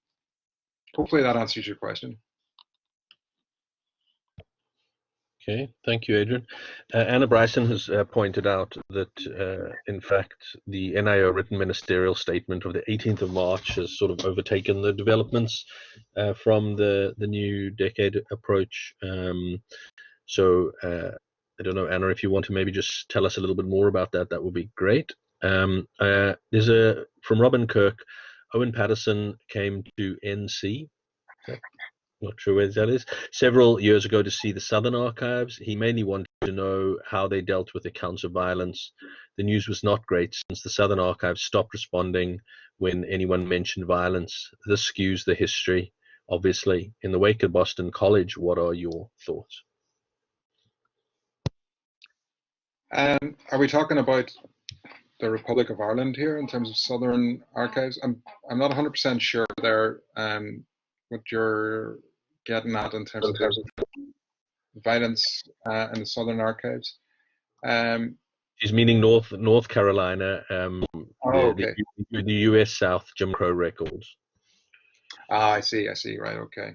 Hopefully that answers your question. Okay, thank you, Adrian. Anna Bryson has pointed out that, in fact, the NIO written ministerial statement of the 18th of March has sort of overtaken the developments from the new decade approach. I don't know, Anna, if you want to maybe just tell us a little bit more about that, that would be great. There's from Robin Kirk, Owen Patterson came to NC. Not sure where that is. Several years ago to see the Southern Archives. He mainly wanted to know how they dealt with accounts of violence. The news was not great since the Southern Archives stopped responding when anyone mentioned violence. This skews the history, obviously. In the wake of Boston College, what are your thoughts? Are we talking about the Republic of Ireland here in terms of Southern Archives? I'm not 100% sure there what you're getting at in terms of violence in the Southern Archives. She's meaning North Carolina, Okay. the U.S. South Jim Crow records. I see. Right. Okay.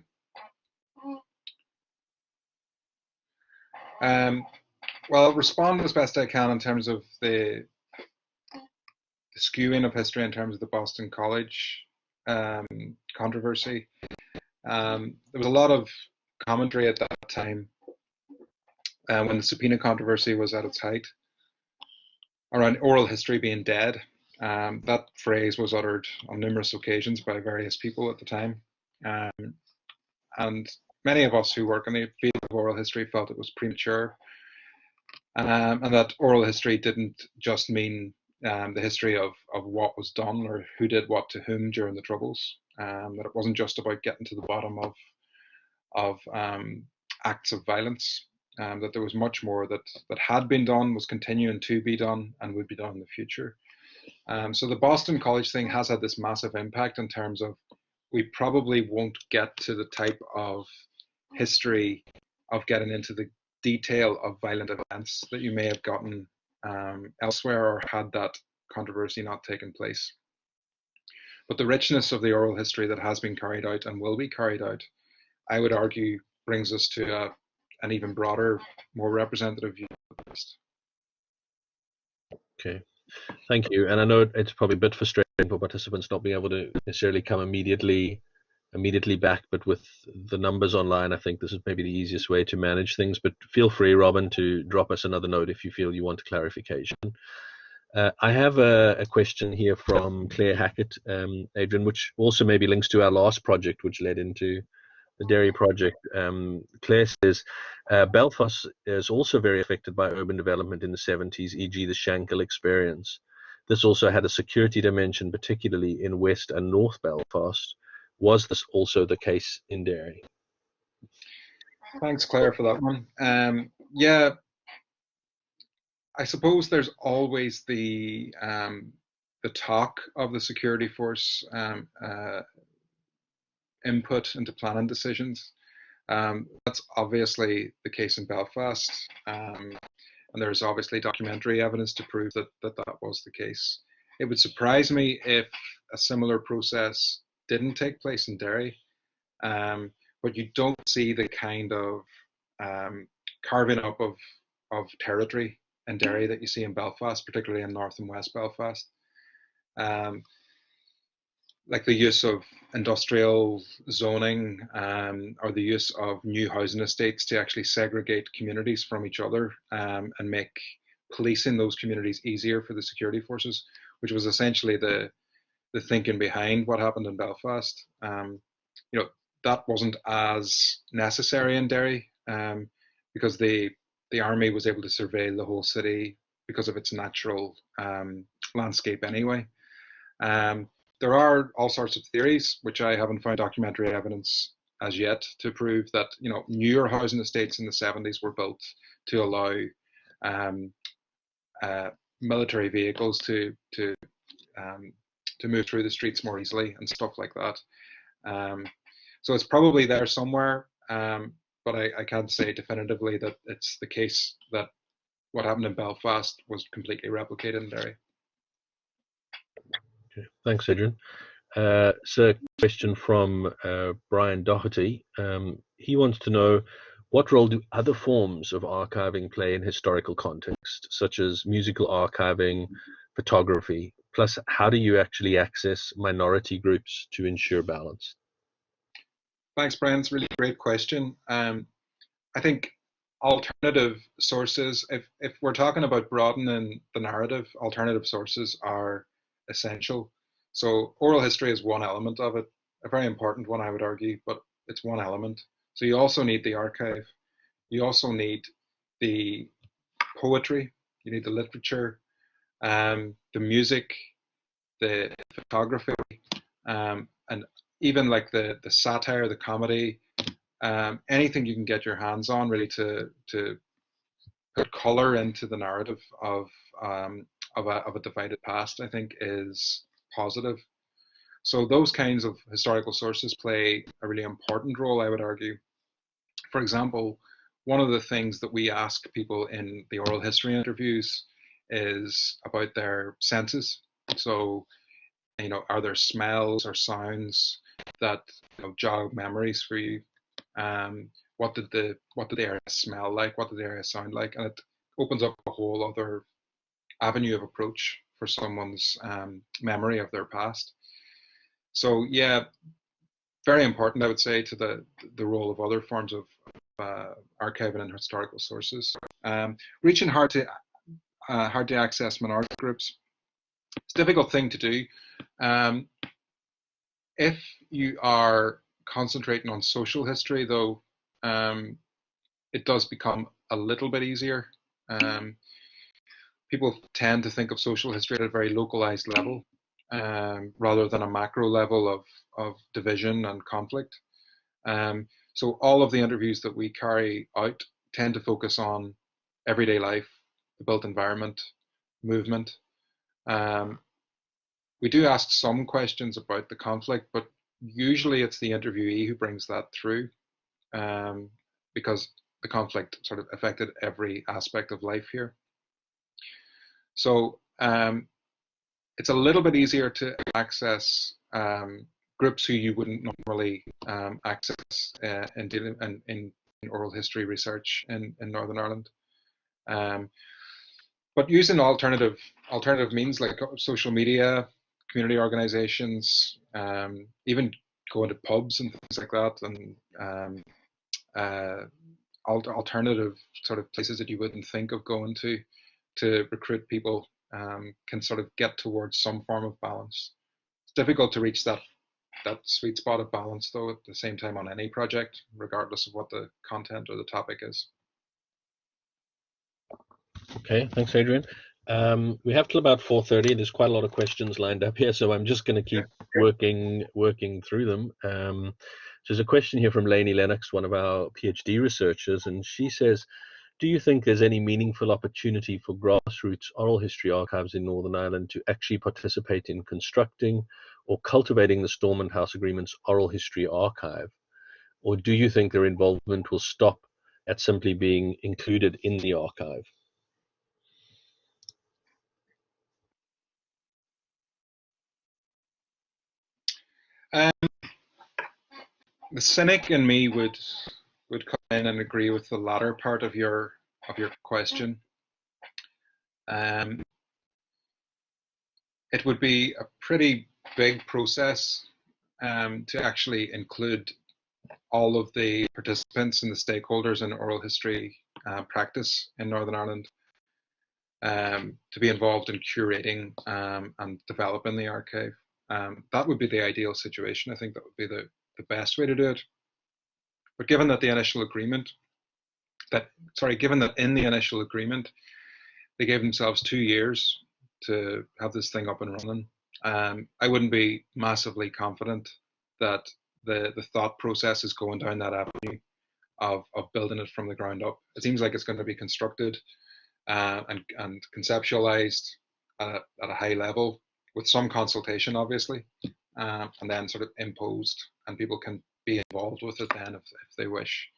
Well, I'll respond as best I can in terms of the skewing of history in terms of the Boston College controversy. There was a lot of commentary at that time when the subpoena controversy was at its height around oral history being dead. That phrase was uttered on numerous occasions by various people at the time. And many of us who work in the field of oral history felt it was premature, and that oral history didn't just mean the history of what was done or who did what to whom during the Troubles, that it wasn't just about getting to the bottom of acts of violence, that there was much more that had been done, was continuing to be done, and would be done in the future. So the Boston College thing has had this massive impact in terms of we probably won't get to the type of history of getting into the detail of violent events that you may have gotten elsewhere or had that controversy not taken place. But the richness of the oral history that has been carried out and will be carried out, I would argue, brings us to an even broader, more representative view of the past. Okay, thank you. And I know it's probably a bit frustrating for participants not being able to necessarily come immediately back, but with the numbers online, I think this is maybe the easiest way to manage things. But feel free, Robin, to drop us another note if you feel you want clarification. I have a question here from Claire Hackett, Adrian, which also maybe links to our last project, which led into the Dairy project. Claire says, Belfast is also very affected by urban development in the 70s, e.g. the Shankill experience. This also had a security dimension, particularly in West and North Belfast. Was this also the case in Derry? Thanks, Claire, for that one. Yeah, I suppose there's always the talk of the security force input into planning decisions. That's obviously the case in Belfast, and there's obviously documentary evidence to prove that was the case. It would surprise me if a similar process didn't take place in Derry, but you don't see the kind of carving up of territory in Derry that you see in Belfast, particularly in North and West Belfast. Like the use of industrial zoning or the use of new housing estates to actually segregate communities from each other and make policing those communities easier for the security forces, which was essentially the thinking behind what happened in Belfast. That wasn't as necessary in Derry because the army was able to surveil the whole city because of its natural landscape anyway. There are all sorts of theories, which I haven't found documentary evidence as yet to prove that newer housing estates in the 70s were built to allow military vehicles to move through the streets more easily and stuff like that. So it's probably there somewhere, but I can't say definitively that it's the case that what happened in Belfast was completely replicated in Derry. Okay. Thanks, Adrian. So a question from Brian Doherty. He wants to know, What role do other forms of archiving play in historical context, such as musical archiving, photography? Plus, how do you actually access minority groups to ensure balance? Thanks, Brian. It's a really great question. I think alternative sources, if we're talking about broadening the narrative, alternative sources are essential. So oral history is one element of it, a very important one, I would argue, but it's one element. So you also need the archive. You also need the poetry. You need the literature, the music, the photography, and even like the satire, the comedy, anything you can get your hands on, really, to put color into the narrative of a divided past, I think is positive. So those kinds of historical sources play a really important role, I would argue. For example, one of the things that we ask people in the oral history interviews is about their senses. So, are there smells or sounds that jog memories for you? What did the area smell like? What did the area sound like? And it opens up a whole other avenue of approach for someone's memory of their past. So yeah, very important, I would say, to the role of other forms of archiving and historical sources. Reaching hard to access minority groups. It's a difficult thing to do. Um, if you are concentrating on social history, though, it does become a little bit easier. Um, People tend to think of social history at a very localized level, rather than a macro level of division and conflict. So all of the interviews that we carry out tend to focus on everyday life, the built environment, movement. Um, we do ask some questions about the conflict, but usually it's the interviewee who brings that through, um, because the conflict sort of affected every aspect of life here. So it's a little bit easier to access groups who you wouldn't normally access in dealing in oral history research in Northern Ireland. But using alternative means like social media, community organizations, even going to pubs and things like that, and uh, alternative sort of places that you wouldn't think of going to recruit people, can sort of get towards some form of balance. It's difficult to reach that sweet spot of balance, though, at the same time on any project, regardless of what the content or the topic is. Okay, thanks, Adrian. We have till about 4:30. There's quite a lot of questions lined up here, so I'm just going to keep working through them. So there's a question here from Lainey Lennox, one of our PhD researchers, and she says, do you think there's any meaningful opportunity for grassroots oral history archives in Northern Ireland to actually participate in constructing or cultivating the Stormont House Agreement's oral history archive? Or do you think their involvement will stop at simply being included in the archive? Um, the cynic in me would come in and agree with the latter part of your question. Um, it would be a pretty big process, to actually include all of the participants and the stakeholders in oral history practice in Northern Ireland, to be involved in curating, and developing the archive. That would be the ideal situation. I think that would be the best way to do it. But given that given that in the initial agreement they gave themselves 2 years to have this thing up and running, I wouldn't be massively confident that the thought process is going down that avenue of building it from the ground up. It seems like it's going to be constructed, and conceptualized at a high level with some consultation, obviously, and then sort of imposed, and people can be involved with it then if they wish,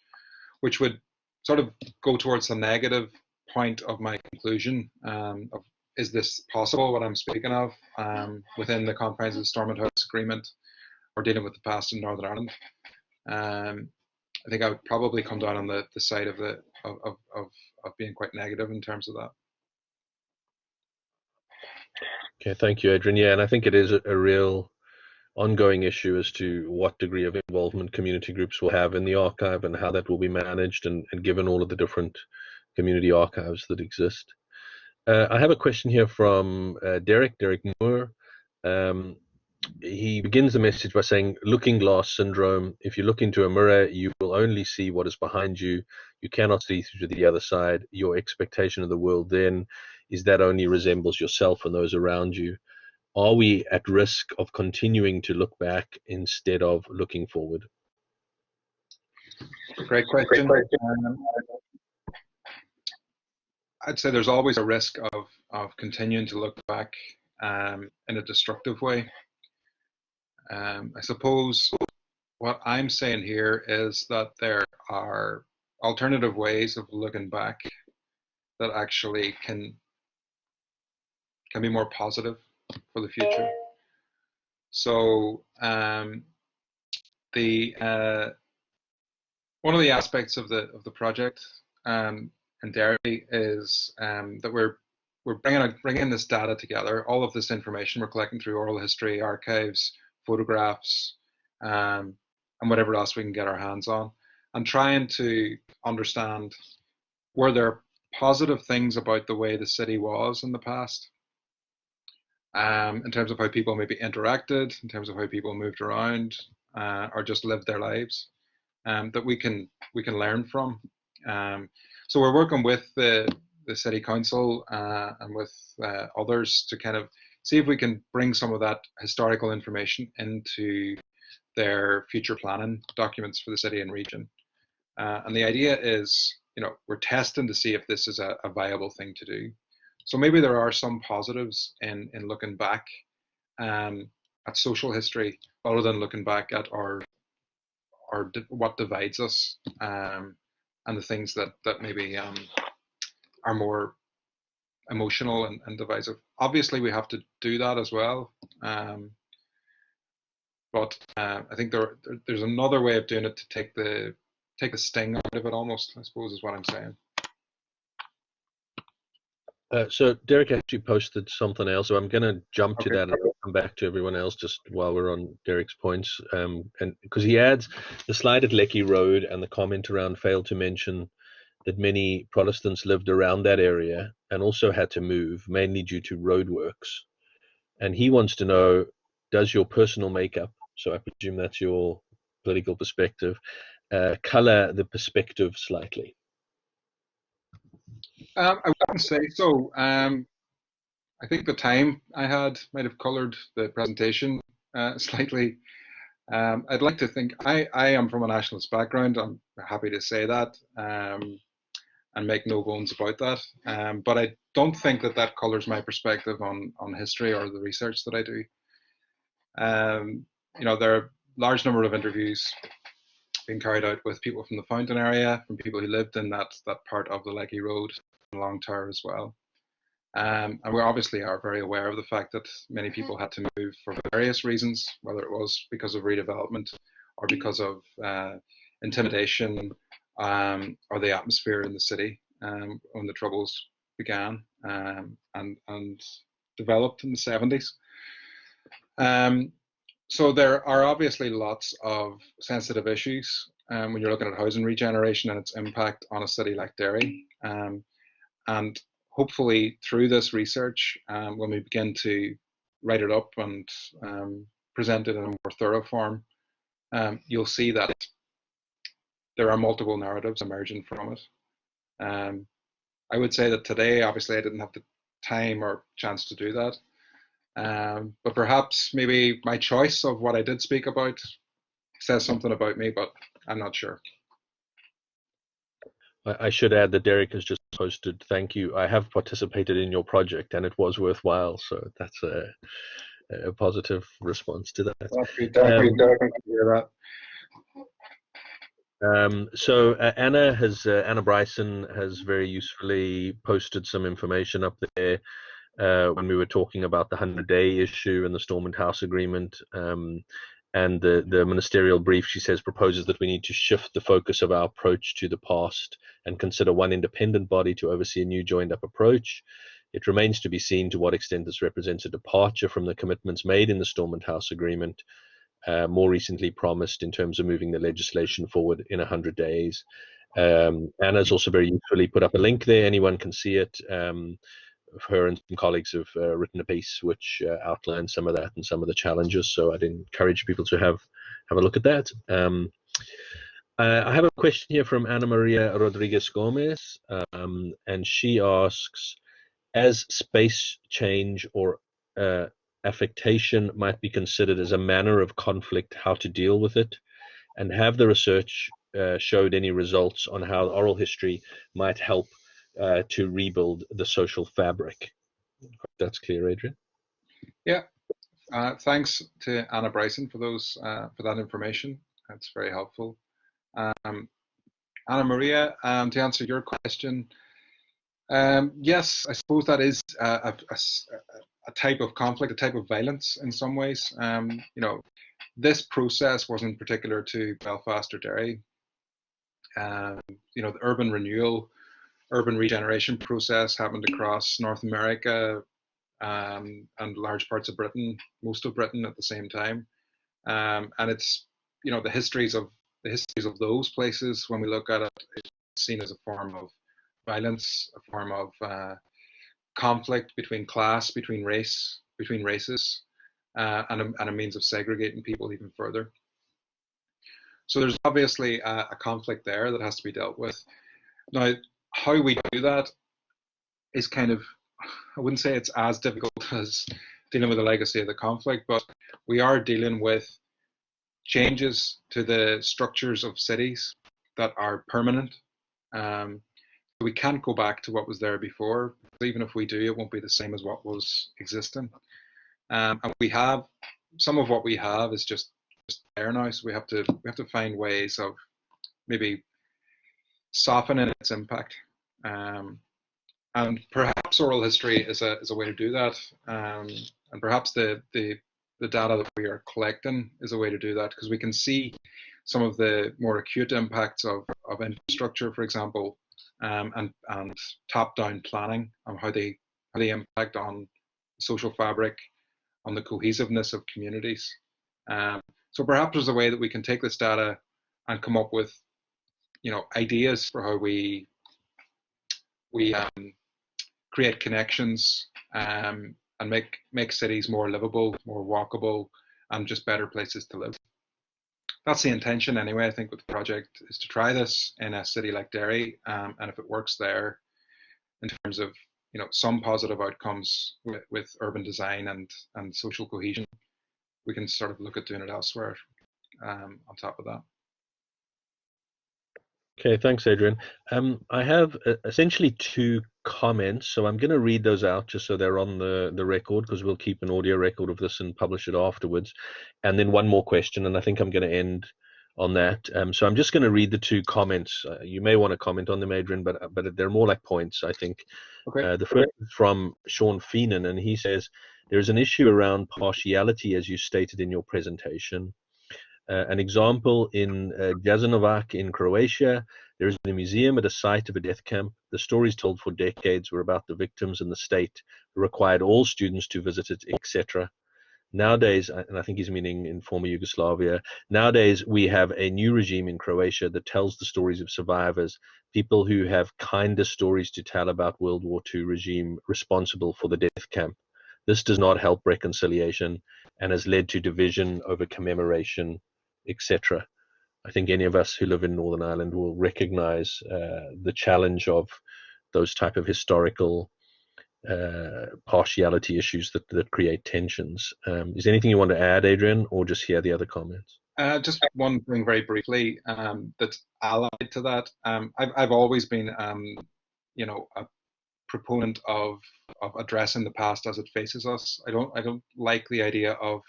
which would sort of go towards the negative point of my conclusion, of is this possible, what I'm speaking of, within the confines of the Stormont House Agreement or dealing with the past in Northern Ireland. I think I would probably come down on the side of being quite negative in terms of that. Okay, thank you, Adrian. Yeah, and I think it is a real ongoing issue as to what degree of involvement community groups will have in the archive and how that will be managed, and given all of the different community archives that exist. I have a question here from Derek Moore. Um, he begins the message by saying, looking glass syndrome. If you look into a mirror, you will only see what is behind you. You cannot see through to the other side. Your expectation of the world then is that only resembles yourself and those around you. Are we at risk of continuing to look back instead of looking forward? Great question. I'd say there's always a risk of continuing to look back in a destructive way. I suppose what I'm saying here is that there are alternative ways of looking back that actually can be more positive for the future. So the one of the aspects of the project in Derry is that we're bringing this data together, all of this information we're collecting through oral history, archives, photographs, and whatever else we can get our hands on, and trying to understand, were there positive things about the way the city was in the past, in terms of how people maybe interacted, in terms of how people moved around, or just lived their lives, that we can learn from. So we're working with the city council and with others to kind of see if we can bring some of that historical information into their future planning documents for the city and region. And the idea is, we're testing to see if this is a viable thing to do. So maybe there are some positives in looking back at social history, rather than looking back at what divides us, and the things that maybe are more emotional and divisive. Obviously, we have to do that as well. But I think there's another way of doing it to take the sting out of it, almost, I suppose, is what I'm saying. So Derek actually posted something else, so I'm going to jump to Okay. that and come back to everyone else just while we're on Derek's points. And because he adds the slide at Lecky Road and the comment around failed to mention that many Protestants lived around that area and also had to move, mainly due to roadworks. And he wants to know, does your personal makeup, so I presume that's your political perspective, color the perspective slightly? I wouldn't say so. I think the time I had might have coloured the presentation slightly. I'd like to think I am from a nationalist background. I'm happy to say that, and make no bones about that. But I don't think that colours my perspective on history or the research that I do. There are a large number of interviews being carried out with people from the Fountain area, from people who lived in that part of the Lecky Road, Long Tower as well. And we obviously are very aware of the fact that many people had to move for various reasons, whether it was because of redevelopment or because of intimidation, or the atmosphere in the city when the Troubles began and developed in the 70s. So there are obviously lots of sensitive issues when you're looking at housing regeneration and its impact on a city like Derry. And hopefully through this research, when we begin to write it up and present it in a more thorough form, you'll see that there are multiple narratives emerging from it. I would say that today, obviously, I didn't have the time or chance to do that. But perhaps maybe my choice of what I did speak about says something about me, but I'm not sure. I should add that Derek has just posted, thank you. I have participated in your project and it was worthwhile. So that's a positive response to that. Derek, hear that. So Anna Bryson has very usefully posted some information up there when we were talking about the 100-day issue and the Stormont House agreement. And the ministerial brief, she says, proposes that we need to shift the focus of our approach to the past and consider one independent body to oversee a new joined-up approach. It remains to be seen to what extent this represents a departure from the commitments made in the Stormont House Agreement, more recently promised in terms of moving the legislation forward in 100 days. Anna's also very usefully put up a link there. Anyone can see it. Her and some colleagues have written a piece which outlines some of that and some of the challenges. So I'd encourage people to have a look at that. I have a question here from Ana Maria Rodriguez Gomez, and she asks, as space change or affectation might be considered as a manner of conflict, how to deal with it, and have the research showed any results on how oral history might help to rebuild the social fabric? That's clear, Adrian. Yeah, thanks to Anna Bryson for that information. That's very helpful. Anna Maria, to answer your question, yes, I suppose that is a type of conflict, a type of violence in some ways. This process wasn't particular to Belfast or Derry. The urban renewal, urban regeneration process happened across North America and large parts of Britain, most of Britain at the same time. And it's the histories of those places, when we look at it, it's seen as a form of violence, a form of conflict between class, between races, and a means of segregating people even further. So there's obviously a conflict there that has to be dealt with. Now, how we do that is kind of, I wouldn't say it's as difficult as dealing with the legacy of the conflict, but we are dealing with changes to the structures of cities that are permanent. We can't go back to what was there before. Even if we do, it won't be the same as what was existing. And we have some of what we have is just there now. So we have to find ways of maybe softening its impact. And perhaps oral history is a way to do that. And perhaps the data that we are collecting is a way to do that, because we can see some of the more acute impacts of infrastructure, for example, and top-down planning, and how they impact on social fabric, on the cohesiveness of communities. So perhaps there's a way that we can take this data and come up with, ideas for how we create connections and make cities more livable, more walkable, and just better places to live. That's the intention anyway, I think, with the project, is to try this in a city like Derry, and if it works there in terms of some positive outcomes with urban design and social cohesion, we can sort of look at doing it elsewhere on top of that. Okay, thanks, Adrian. I have essentially two comments, so I'm going to read those out just so they're on the record, because we'll keep an audio record of this and publish it afterwards. And then one more question, and I think I'm going to end on that. So I'm just going to read the two comments. You may want to comment on them, Adrian, but they're more like points, I think. Okay. The first is from Sean Feenan, and he says, there's an issue around partiality, as you stated in your presentation. An example in Jasenovac in Croatia, there is a museum at a site of a death camp. The stories told for decades were about the victims and the state who required all students to visit it, etc. Nowadays, and I think he's meaning in former Yugoslavia, nowadays we have a new regime in Croatia that tells the stories of survivors, people who have kinder stories to tell about World War II regime responsible for the death camp. This does not help reconciliation and has led to division over commemoration, etc. I think any of us who live in Northern Ireland will recognize the challenge of those type of historical partiality issues that create tensions. Is there anything you want to add, Adrian, or just hear the other comments? Just one thing very briefly that's allied to that. I've always been, a proponent of addressing the past as it faces us. I don't like the idea of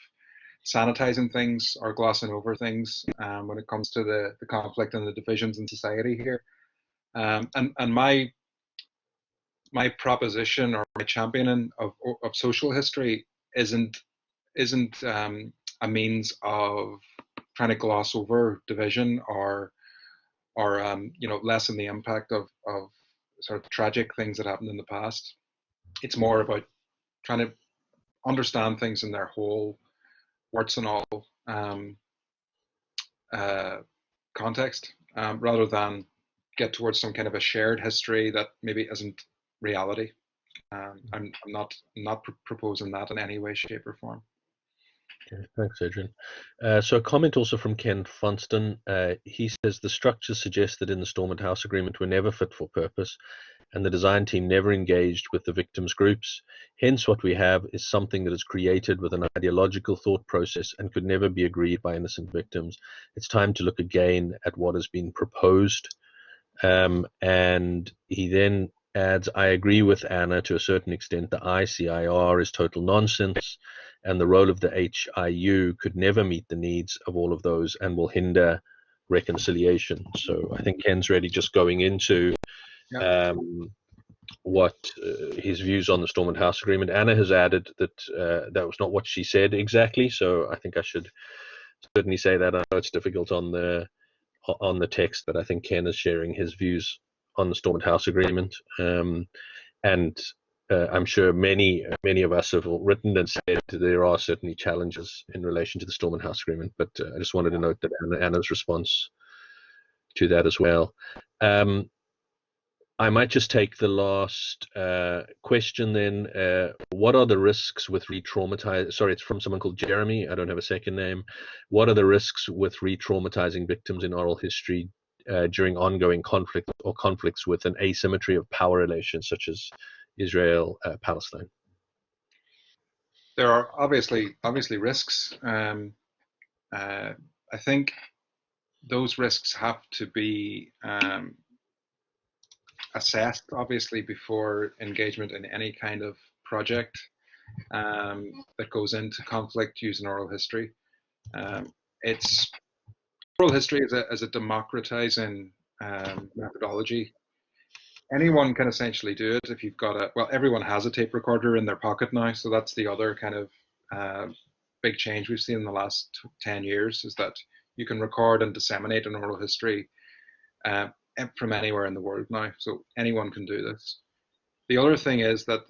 sanitizing things or glossing over things when it comes to the conflict and the divisions in society here. And my proposition or my championing of social history isn't a means of trying to gloss over division or lessen the impact of sort of tragic things that happened in the past. It's more about trying to understand things in their whole, warts and all, um, uh, context, rather than get towards some kind of a shared history that maybe isn't reality. I'm not proposing that in any way, shape, or form. Okay, thanks, Adrian. So a comment also from Ken Funston. He says the structures suggested in the Stormont House Agreement were never fit for purpose, and the design team never engaged with the victims' groups. Hence, what we have is something that is created with an ideological thought process and could never be agreed by innocent victims. It's time to look again at what has been proposed. And he then adds, I agree with Anna to a certain extent. The ICIR is total nonsense, and the role of the HIU could never meet the needs of all of those and will hinder reconciliation. So I think Ken's really just going into Yeah. what his views on the Stormont House Agreement. Anna has added that that was not what she said exactly, so I think I should certainly say that. I know it's difficult on the text, but I think Ken is sharing his views on the Stormont House Agreement, and I'm sure many of us have written and said there are certainly challenges in relation to the Stormont House Agreement. But I just wanted to note that Anna's response to that as well. I might just take the last question then. What are the risks with re-traumatizing? Sorry, it's from someone called Jeremy. I don't have a second name. What are the risks with re-traumatizing victims in oral history during ongoing conflict or conflicts with an asymmetry of power relations, such as Israel, Palestine? There are obviously risks. I think those risks have to be assessed, obviously, before engagement in any kind of project that goes into conflict using oral history. It's oral history as a democratizing methodology. Anyone can essentially do it if you've got everyone has a tape recorder in their pocket now, so that's the other kind of big change we've seen in the last 10 years, is that you can record and disseminate an oral history uh, from anywhere in the world now, so anyone can do this. The other thing is that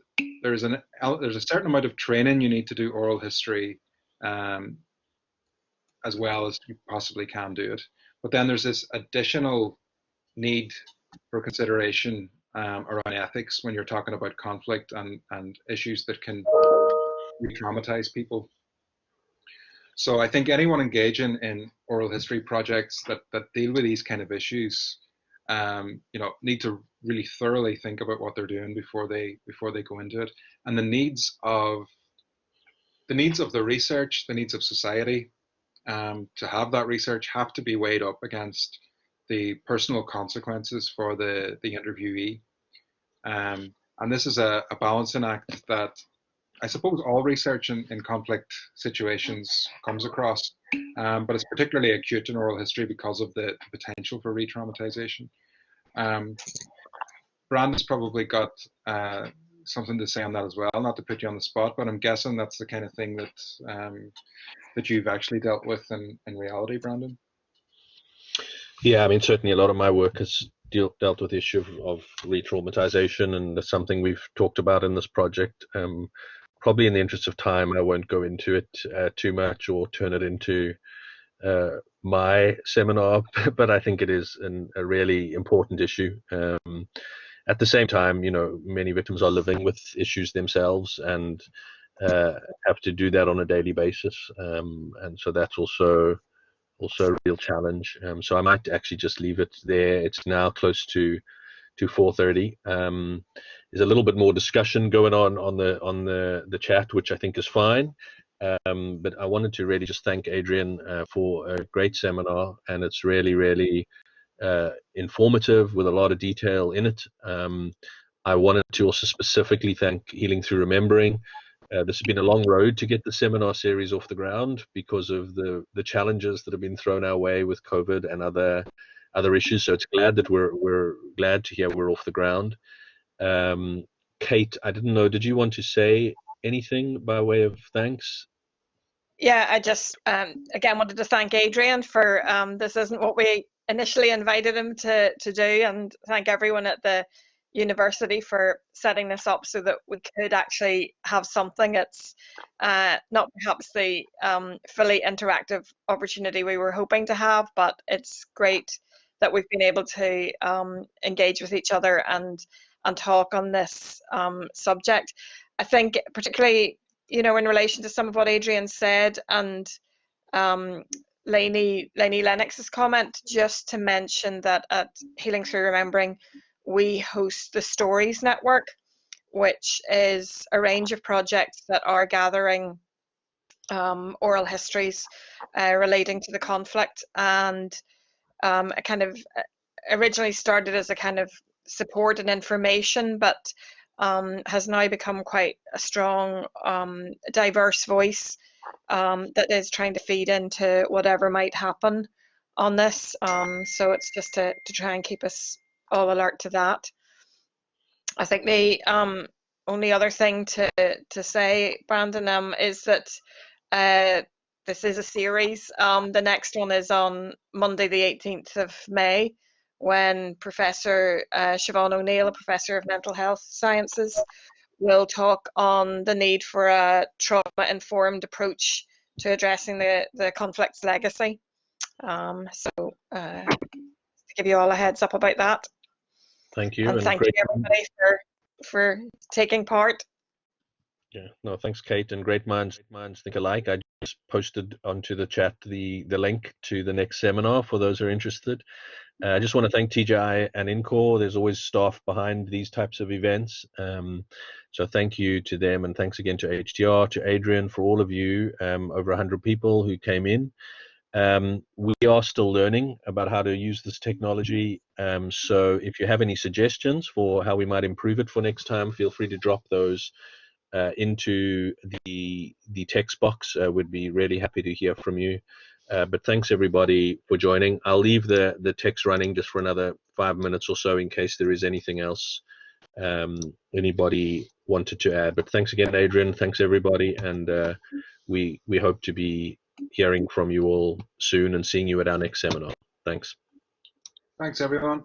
there's a certain amount of training you need to do oral history um, as well as you possibly can do it. But then there's this additional need for consideration around ethics when you're talking about conflict and issues that can re-traumatize people. So I think anyone engaging in oral history projects that deal with these kind of issues, need to really thoroughly think about what they're doing before they go into it, and the needs of the research, the needs of society, to have that research have to be weighed up against the personal consequences for the interviewee. And this is a balancing act that I suppose all research in conflict situations comes across, but it's particularly acute in oral history because of the potential for re-traumatization. Um, Brandon's probably got something to say on that as well, not to put you on the spot, but I'm guessing that's the kind of thing that you've actually dealt with in reality, Brandon. Yeah, I mean, certainly a lot of my work has dealt with the issue of re-traumatization, and that's something we've talked about in this project. Probably in the interest of time, I won't go into it too much or turn it into my seminar, but I think it is a really important issue. At the same time, many victims are living with issues themselves and have to do that on a daily basis, and so that's also a real challenge. So I might actually just leave it there. It's now close to 4:30. There's a little bit more discussion going on the chat, which I think is fine. But I wanted to really just thank Adrian for a great seminar, and it's really informative with a lot of detail in it. I wanted to also specifically thank Healing Through Remembering. This has been a long road to get the seminar series off the ground because of the challenges that have been thrown our way with COVID and other issues. So it's glad that we're glad to hear we're off the ground. Kate, I didn't know, did you want to say anything by way of thanks? Yeah, I just again wanted to thank Adrian for this isn't what we initially invited him to do, and thank everyone at the university for setting this up so that we could actually have something. It's not perhaps the fully interactive opportunity we were hoping to have, but it's great that we've been able to engage with each other and talk on this subject. I think particularly, you know, in relation to some of what Adrian said and um, Lainey Lennox's comment, just to mention that at Healing Through Remembering, we host the Stories Network, which is a range of projects that are gathering oral histories relating to the conflict, and it kind of originally started as a kind of support and information, but has now become quite a strong, diverse voice that is trying to feed into whatever might happen on this. So it's just to try and keep us all alert to that. I think the only other thing to say, Brandon, is that this is a series. The next one is on Monday, the 18th of May, when Professor Siobhan O'Neill, a professor of mental health sciences, will talk on the need for a trauma-informed approach to addressing the conflict's legacy. So to give you all a heads up about that. Thank you. And thank you everybody for taking part. Yeah, no, thanks, Kate. And great minds think alike. I just posted onto the chat the link to the next seminar for those who are interested. I just want to thank TGI and INCOR. There's always staff behind these types of events. So thank you to them, and thanks again to HTR, to Adrian, for all of you, over 100 people who came in. We are still learning about how to use this technology. So if you have any suggestions for how we might improve it for next time, feel free to drop those into the text box. We'd be really happy to hear from you. But thanks everybody for joining. I'll leave the text running just for another 5 minutes or so in case there is anything else anybody wanted to add. But thanks again, Adrian. Thanks everybody, and we hope to be hearing from you all soon and seeing you at our next seminar. Thanks. Thanks, everyone.